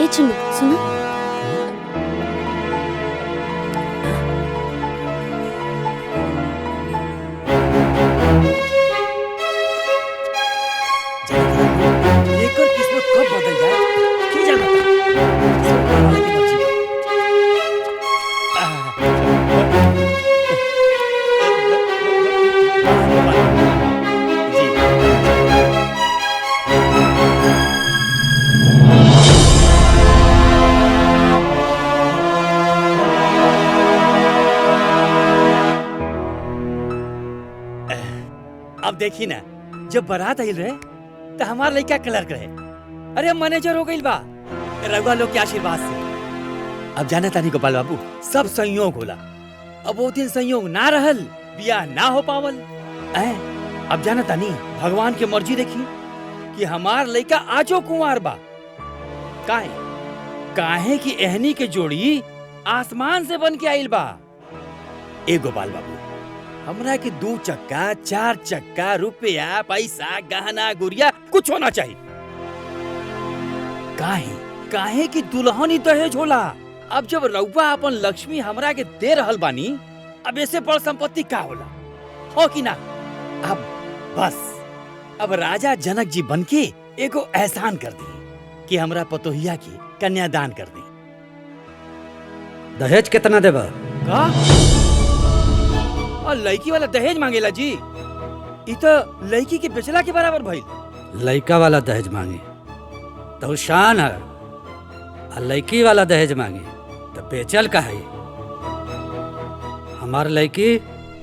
ए चुन्नू सुनो। लेकर किस्मत कब बदल जाए की जानता। अब देखी ना जब बारात आइल रहे तो हमार लड़का क्लर्क रहे। अरे मैनेजर हो गई बा रघुआ लोग के आशीर्वाद से। अब जाने तानी गोपाल बाबू सब संयोग होला। अब वो दिन संयोग ना रहल बियाह ना हो पावल। अब जाने तानी भगवान के मर्जी देखी कि हमार लड़का आजो कुंवार बा। काहे कि एहनी के जोड़ी आसमान से बन के आइल बा। ए गोपाल बाबू हमरा के 2 चक्का 4 चक्का रुपया पैसा गहना गुड़िया कुछ होना चाहिए। काहे कि दुल्हन ही दहेज होला। अब जब रउआ अपन लक्ष्मी हमरा के दे रहल बानी अब ऐसे बड़ संपत्ति का होला हो कि ना। अब बस अब राजा जनक जी बनके एगो एहसान कर दी कि हमरा पतोहिया की कन्यादान कर दी। दहेज कितना देबा? का और लड़की वाला दहेज मांगेला जी? इ तो लड़की के बेचला के बराबर भइल। लड़का वाला दहेज मांगी तो शान है, और लड़की वाला दहेज मांगी तो बेचल का है। हमार लड़की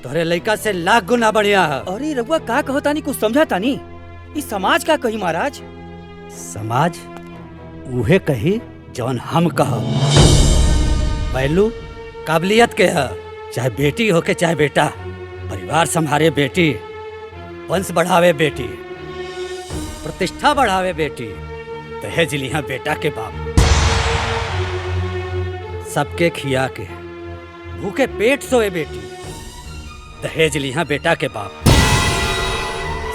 तोहरे लड़का से लाख गुना बढ़िया है। अरे रघुआ का कहो तानी कुछ समझा तानी? इस समाज का कही महाराज? समाज उहे कही जौन हम कह। पहलू काबिलियत के है, चाहे बेटी हो के चाहे बेटा। परिवार संभाले बेटी, वंश बढ़ावे बेटी, प्रतिष्ठा बढ़ावे बेटी, दहेज लिया बेटा के बाप। सबके खिया के भूखे पेट सोए बेटी, दहेज लिया बेटा के बाप।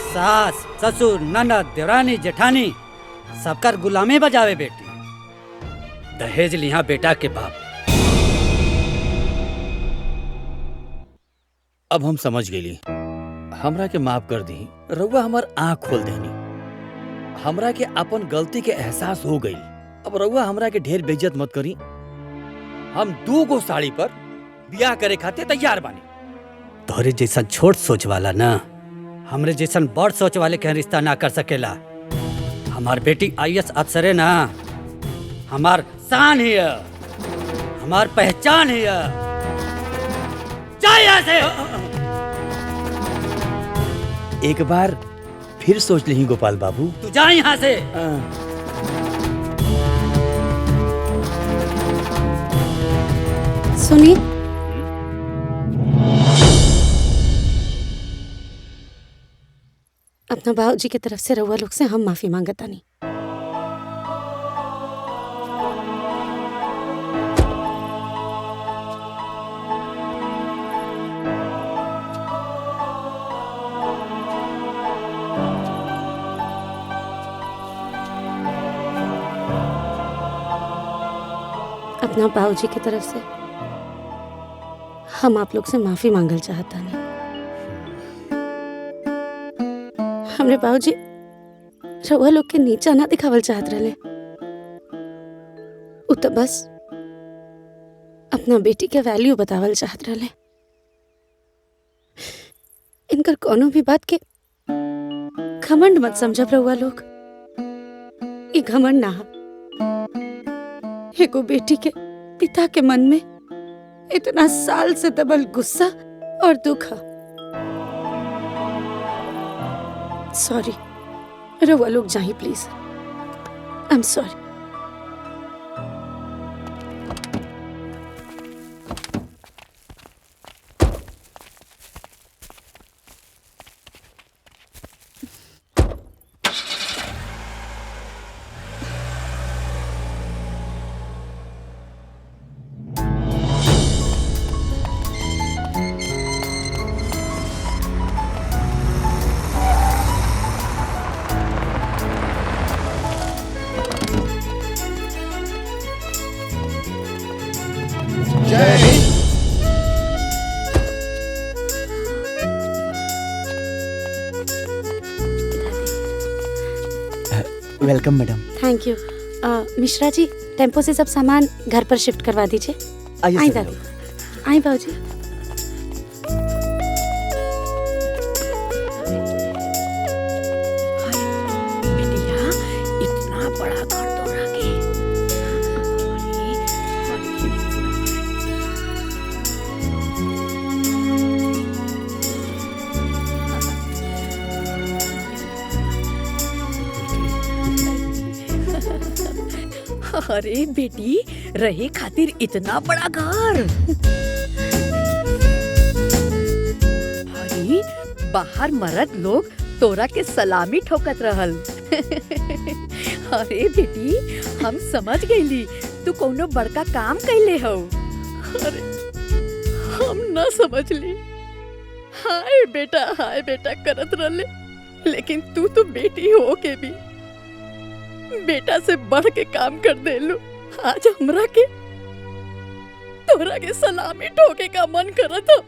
सास ससुर ननद देवरानी जेठानी सबकर गुलामी बजावे बेटी, दहेज लिया बेटा के बाप। अब हम समझ गेली, हमरा के माफ कर दी। रउआ हमार आँख खोल देनी, हमरा के अपन गलती के एहसास हो गई। अब रउआ हमरा के ढेर बेइज्जत मत करी। हम 2 गो साड़ी पर ब्याह करे खातिर तैयार बानी। तोहरे जैसन छोट सोच वाला ना हमरे जैसन बड़ सोच वाले के रिश्ता ना कर सकेला। हमार बेटी IAS अफसर है ना, हमार शान है, हमार पहचान है। जा यहाँ से। एक बार फिर सोच ली गोपाल बाबू। तू जा यहाँ से। सुनी, अपना बाबूजी की तरफ से रउआ लोग से हम माफी मांगता नहीं। अपना बाबूजी की तरफ से हम आप लोग से माफी मांगल चाहता नहीं। हमरे बाबूजी रउआ लोग के नीचा ना दिखावल चाहत रहे। उ तो बस अपना बेटी के वैल्यू बतावल चाहत रहे। इनकर कोनो भी बात के घमंड मत समझब रउआ लोग। ये घमंड ना है। एगो बेटी के पिता के मन में इतना साल से दबल गुस्सा और दुख है। सॉरी, रउआ लोग जाइए please. I am sorry. Welcome madam. Thank you. Mishra ji, tempo से सब सामान घर पर शिफ्ट करवा दीजिए। आई दादी, आई बाबूजी। इतना बड़ा घर तोड़ा के। अरे बेटी, रहे खातिर इतना बड़ा घर। अरे बाहर मर्द लोग तोरा के सलामी ठोकत रहल। अरे बेटी, हम समझ गईली तू कोनो बड़का काम कैले हो। अरे हम ना समझली। हाय बेटा करत रहले, लेकिन तू तो बेटी हो के भी बेटा से बढ़ के काम कर देलू। आज हमरा के तोरा के सलामी ठोके का मन करत हो।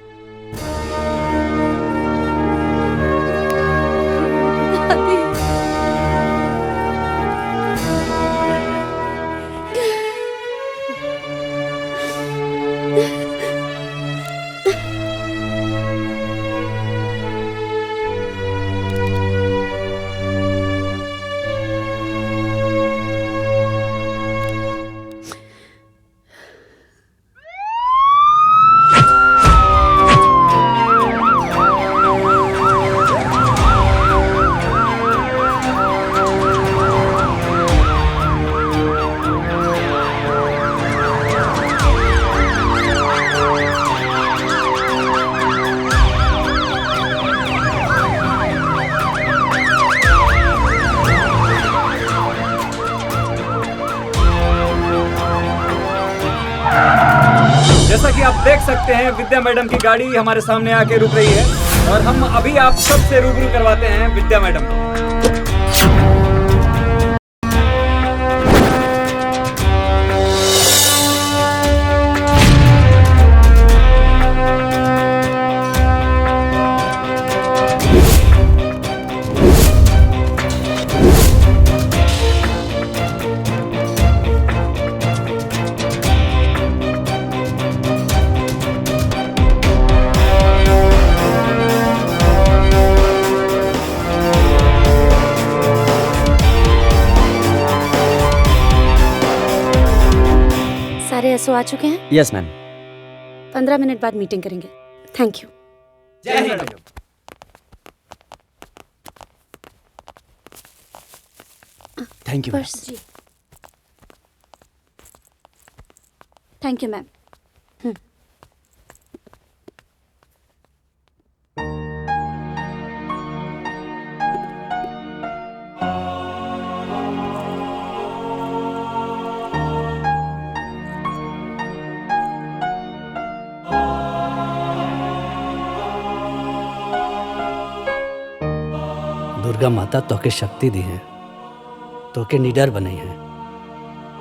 जैसा कि आप देख सकते हैं विद्या मैडम की गाड़ी हमारे सामने आके रुक रही है और हम अभी आप सबसे रूबरू करवाते हैं विद्या मैडम को। सारे एसओ आ चुके हैं? Yes ma'am. 15 मिनट बाद मीटिंग करेंगे। Thank you. जय हिंद मैडम। Thank you. पर्स जी। Thank you ma'am. दुर्गा माता तोके शक्ति दी है, तोके निडर बनाई है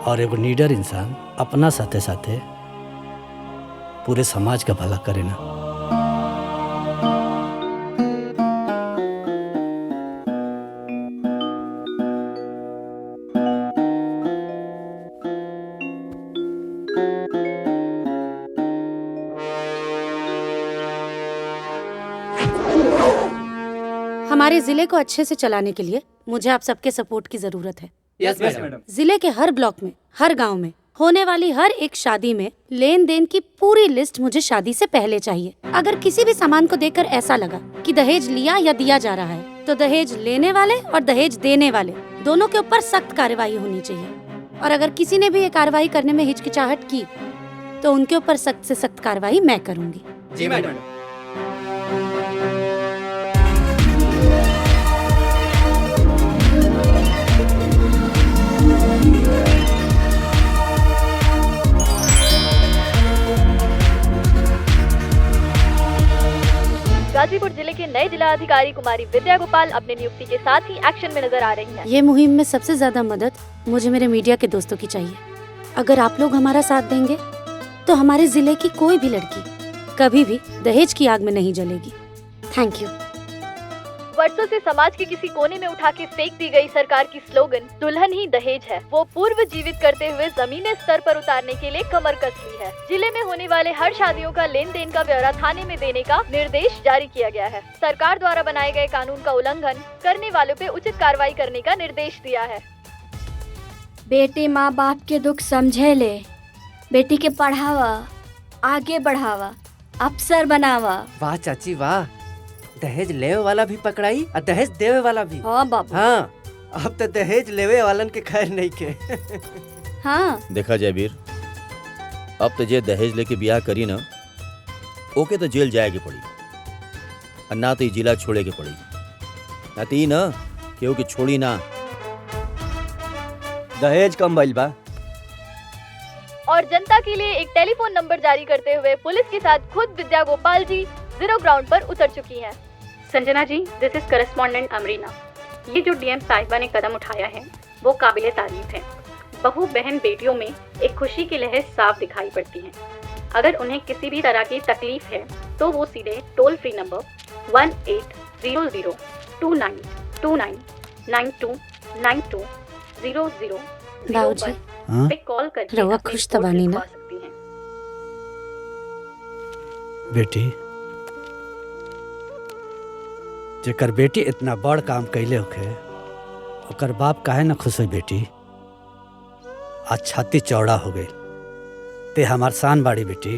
और एगो निडर इंसान अपना साथे साथे पूरे समाज का भला करे ना। हमारे जिले को अच्छे से चलाने के लिए मुझे आप सबके सपोर्ट की जरूरत है। Yes madam. जिले के हर ब्लॉक में, हर गांव में होने वाली हर एक शादी में लेन देन की पूरी लिस्ट मुझे शादी से पहले चाहिए। अगर किसी भी सामान को देखकर ऐसा लगा कि दहेज लिया या दिया जा रहा है तो दहेज लेने वाले और दहेज देने वाले दोनों के ऊपर सख्त कार्रवाई होनी चाहिए। और अगर किसी ने भी ये कार्रवाई करने में हिचकिचाहट की तो उनके ऊपर सख्त से सख्त कार्रवाई मैं करूंगी। जी मैडम। गाजीपुर जिले के नए जिला अधिकारी कुमारी विद्या गोपाल अपने नियुक्ति के साथ ही एक्शन में नजर आ रही हैं। ये मुहिम में सबसे ज्यादा मदद मुझे मेरे मीडिया के दोस्तों की चाहिए। अगर आप लोग हमारा साथ देंगे तो हमारे जिले की कोई भी लड़की कभी भी दहेज की आग में नहीं जलेगी। Thank you. वर्षों से समाज के किसी कोने में उठा के फेंक दी गई सरकार की स्लोगन दुल्हन ही दहेज है वो पूर्व जीवित करते हुए जमीनी स्तर पर उतारने के लिए कमर कस ली है। जिले में होने वाले हर शादियों का लेन देन का ब्यौरा थाने में देने का निर्देश जारी किया गया है। सरकार द्वारा बनाए गए कानून का उल्लंघन करने वालों पे उचित कार्रवाई करने का निर्देश दिया है। बेटी माँ बाप के दुख समझे ले, बेटी के पढ़ावा, आगे बढ़ावा, अफसर बनावा। वाह चाची वाह, दहेज लेवे वाला भी पकड़ाई और दहेज देवे वाला भी। हाँ बाबू। हाँ, अब तो दहेज लेवे वालन के खैर नहीं के। हाँ देखा जयवीर, अब तो जे दहेज लेके ब्याह करी ना ओके तो जेल जाए के पड़ी और ना तो जिला छोड़े के पड़ी, ना तो ना केहू के छोड़ी ना। दहेज कम भइल बा। और जनता के लिए एक टेलीफोन नंबर जारी करते हुए पुलिस के साथ खुद विद्या गोपाल जी जीरो ग्राउंड पर उतर चुकी हैं। संजना जी, दिस इज करेस्पॉन्डेंट अमरीना। ये जो डीएम साहिबा ने कदम उठाया है वो काबिले तारीफ है। बहू बहन बेटियों में एक खुशी की लहर साफ दिखाई पड़ती है। अगर उन्हें किसी भी तरह की तकलीफ है तो वो सीधे टोल फ्री नंबर 18002929929200 बाबूजी, पे कॉल करके रवा अपनी खुश रिपोर्ट तबानी ना? लिखवा सकती हैं। बेटी, जेकर बेटी इतना बड़ काम कैले होखे ओकर बाप काहे ना खुश हो। बेटी आज छाती चौड़ा हो गई, ते हमार शान बाड़ी। बेटी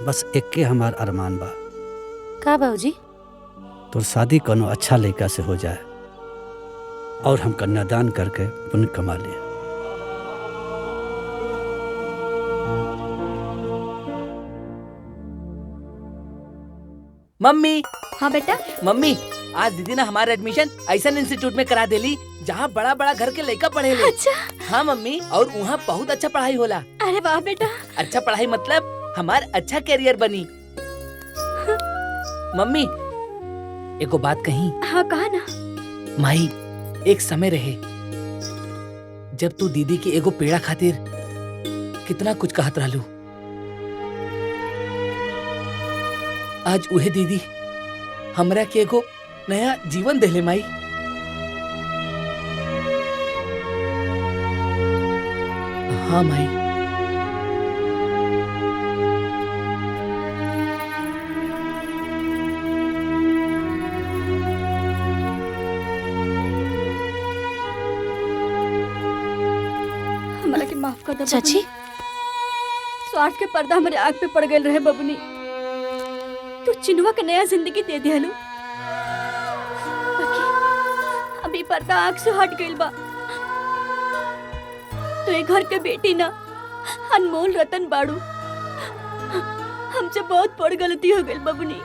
बस एक के हमार अरमान बा, का बाबूजी? तोर शादी कोनो अच्छा लड़का से हो जाए और हम कन्यादान करके पुण्य कमा लें। मम्मी हाँ बेटा। मम्मी आज दीदी ने हमारा एडमिशन ऐसा इंस्टीट्यूट में करा देली जहाँ बड़ा बड़ा घर के लड़का पढ़े ले। अच्छा। हाँ मम्मी, और वहाँ बहुत अच्छा पढ़ाई होला। अरे वाह बेटा। अच्छा पढ़ाई मतलब हमार अच्छा करियर बनी। मम्मी एको बात कही। हाँ कहा ना। माई एक समय रहे जब तू दीदी की एगो पेड़ा खातिर कितना कुछ कहत रहलू। आज उहे दीदी हमरा के एगो नया जीवन देले माई। हाँ माई। हमरा के माफ कर दे चाची। स्वार्थ के पर्दा हमारे आँख पे पड़ गए रहे बबुनी। तू चिन्हवा के नया जिंदगी दे दिया। अभी पर्दा आँख से हट गइल बा। तो ये घर के बेटी ना अनमोल रतन बाड़ू। हमसे बहुत बड़ गलती हो गई बबुनी।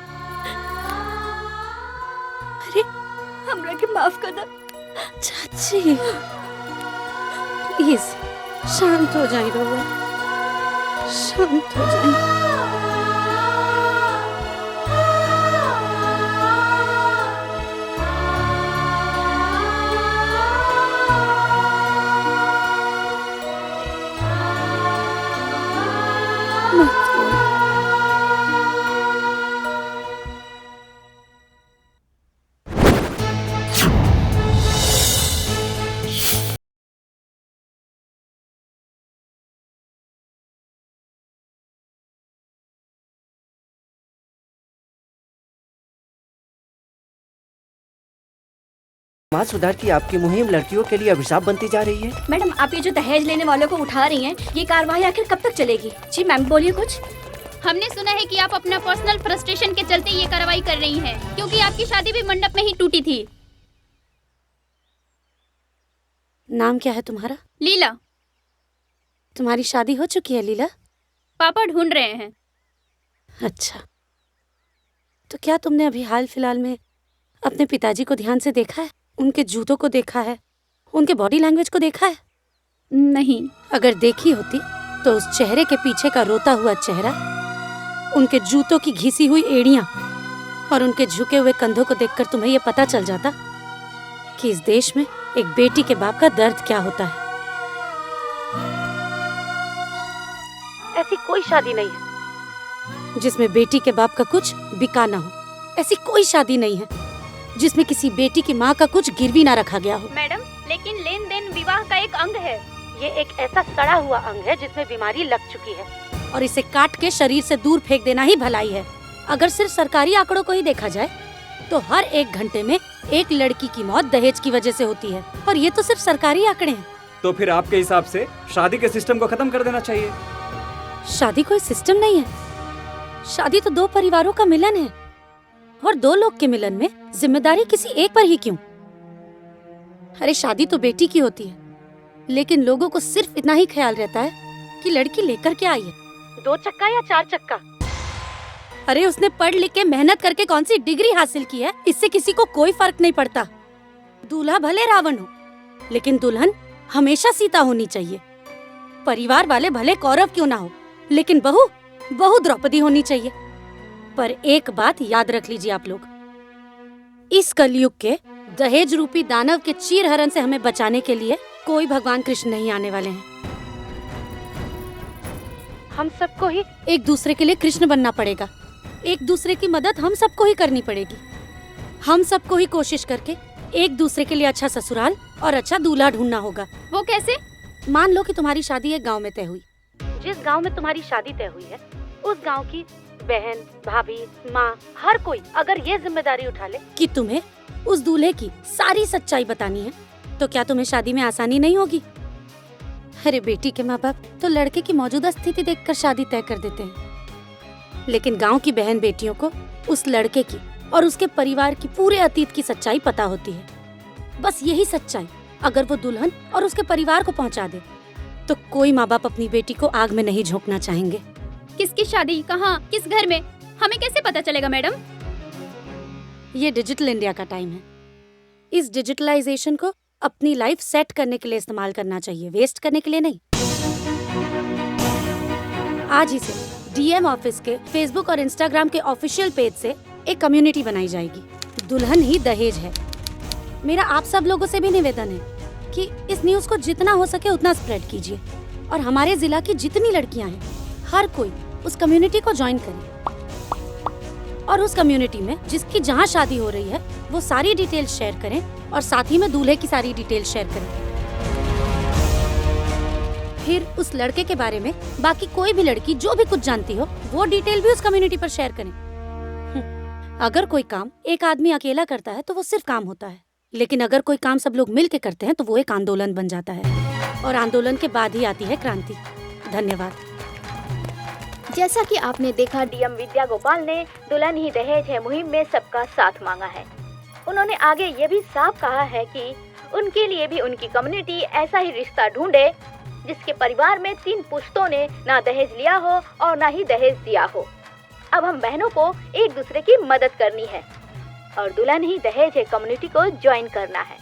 अरे हमरा के माफ कर दे चाची। प्लीज शांत हो जाए रहुआ, शांत हो जाए। समाज सुधार की आपकी मुहिम लड़कियों के लिए अभिशाप बनती जा रही है। मैडम आप ये जो दहेज लेने वालों को उठा रही हैं, ये कार्रवाई आखिर कब तक चलेगी? जी मैम बोलिए कुछ। हमने सुना है कि आप अपना पर्सनल फ्रस्ट्रेशन के चलते ये कार्रवाई कर रही हैं, क्योंकि आपकी शादी भी मंडप में ही टूटी थी। नाम क्या है तुम्हारा? लीला। तुम्हारी शादी हो चुकी है लीला? पापा ढूंढ रहे हैं। अच्छा, तो क्या तुमने अभी हाल फिलहाल में अपने पिताजी को ध्यान से देखा है? उनके जूतों को देखा है? उनके बॉडी लैंग्वेज को देखा है? नहीं। अगर देखी होती तो उस चेहरे के पीछे का रोता हुआ चेहरा, उनके जूतों की घिसी हुई एड़ियां और उनके झुके हुए कंधों को देखकर तुम्हें यह पता चल जाता कि इस देश में एक बेटी के बाप का दर्द क्या होता है। ऐसी कोई शादी नहीं है जिसमें बेटी के बाप का कुछ बिका ना हो। ऐसी कोई शादी नहीं है जिसमें किसी बेटी की माँ का कुछ गिरवी ना रखा गया हो। मैडम, लेकिन लेन देन विवाह का एक अंग है। ये एक ऐसा सड़ा हुआ अंग है जिसमें बीमारी लग चुकी है और इसे काट के शरीर से दूर फेंक देना ही भलाई है। अगर सिर्फ सरकारी आंकड़ों को ही देखा जाए तो हर 1 घंटे में एक लड़की की मौत दहेज की वजह से होती है, और ये तो सिर्फ सरकारी आंकड़े हैं। तो फिर आपके हिसाब से शादी के सिस्टम को खत्म कर देना चाहिए। शादी कोई सिस्टम नहीं है। शादी तो 2 परिवारों का मिलन है, और 2 लोग के मिलन में जिम्मेदारी किसी एक पर ही क्यों? अरे शादी तो बेटी की होती है, लेकिन लोगों को सिर्फ इतना ही ख्याल रहता है कि लड़की लेकर के आई है, 2 चक्का या 4 चक्का। अरे उसने पढ़ लिख के मेहनत करके कौन सी डिग्री हासिल की है, इससे किसी को कोई फर्क नहीं पड़ता। दूल्हा भले रावण हो, लेकिन दुल्हन हमेशा सीता होनी चाहिए। परिवार वाले भले कौरव क्यों ना हो, लेकिन बहू द्रौपदी होनी चाहिए। पर एक बात याद रख लीजिए आप लोग, इस कलयुग के दहेज रूपी दानव के चीरहरण से हमें बचाने के लिए कोई भगवान कृष्ण नहीं आने वाले हैं। हम सबको ही एक दूसरे के लिए कृष्ण बनना पड़ेगा। एक दूसरे की मदद हम सबको ही करनी पड़ेगी। हम सबको ही कोशिश करके एक दूसरे के लिए अच्छा ससुराल और अच्छा दूल्हा ढूंढना होगा। वो कैसे? मान लो कि तुम्हारी शादी एक गांव में तय हुई। जिस गांव में तुम्हारी शादी तय हुई है, उस गांव की बहन, भाभी, माँ, हर कोई अगर ये जिम्मेदारी उठा ले कि तुम्हें उस दूल्हे की सारी सच्चाई बतानी है, तो क्या तुम्हें शादी में आसानी नहीं होगी? अरे बेटी के माँ बाप तो लड़के की मौजूदा स्थिति देखकर शादी तय कर देते हैं, लेकिन गांव की बहन बेटियों को उस लड़के की और उसके परिवार की पूरे अतीत की सच्चाई पता होती है। बस यही सच्चाई अगर वो दुल्हन और उसके परिवार को पहुंचा दे, तो कोई माँ बाप अपनी बेटी को आग में नहीं झोंकना चाहेंगे। किसकी शादी, कहाँ, किस घर में, हमें कैसे पता चलेगा मैडम? ये डिजिटल इंडिया का टाइम है। इस डिजिटलाइजेशन को अपनी लाइफ सेट करने के लिए इस्तेमाल करना चाहिए, वेस्ट करने के लिए नहीं। आज ही से डीएम ऑफिस के फेसबुक और इंस्टाग्राम के ऑफिशियल पेज से एक कम्युनिटी बनाई जाएगी, दुल्हन ही दहेज है। मेरा आप सब लोगों से भी निवेदन है कि इस न्यूज को जितना हो सके उतना स्प्रेड कीजिए और हमारे जिला की जितनी लड़कियां हैं, हर कोई उस कम्युनिटी को ज्वाइन करे और उस कम्युनिटी में जिसकी जहां शादी हो रही है वो सारी डिटेल्स शेयर करें और साथ ही में दूल्हे की सारी डिटेल्स शेयर करें। फिर उस लड़के के बारे में बाकी कोई भी लड़की जो भी कुछ जानती हो वो डिटेल भी उस कम्युनिटी पर शेयर करें। अगर कोई काम एक आदमी अकेला करता है तो वो सिर्फ काम होता है, लेकिन अगर कोई काम सब लोग मिल के करते हैं तो वो एक आंदोलन बन जाता है और आंदोलन के बाद ही आती है क्रांति। धन्यवाद। जैसा कि आपने देखा, डीएम विद्या गोपाल ने दुल्हन ही दहेज है मुहिम में सबका साथ मांगा है। उन्होंने आगे ये भी साफ कहा है कि उनके लिए भी उनकी कम्युनिटी ऐसा ही रिश्ता ढूंढे जिसके परिवार में 3 पुश्तों ने ना दहेज लिया हो और ना ही दहेज दिया हो। अब हम बहनों को एक दूसरे की मदद करनी है और दुल्हन ही दहेज है कम्युनिटी को ज्वाइन करना है।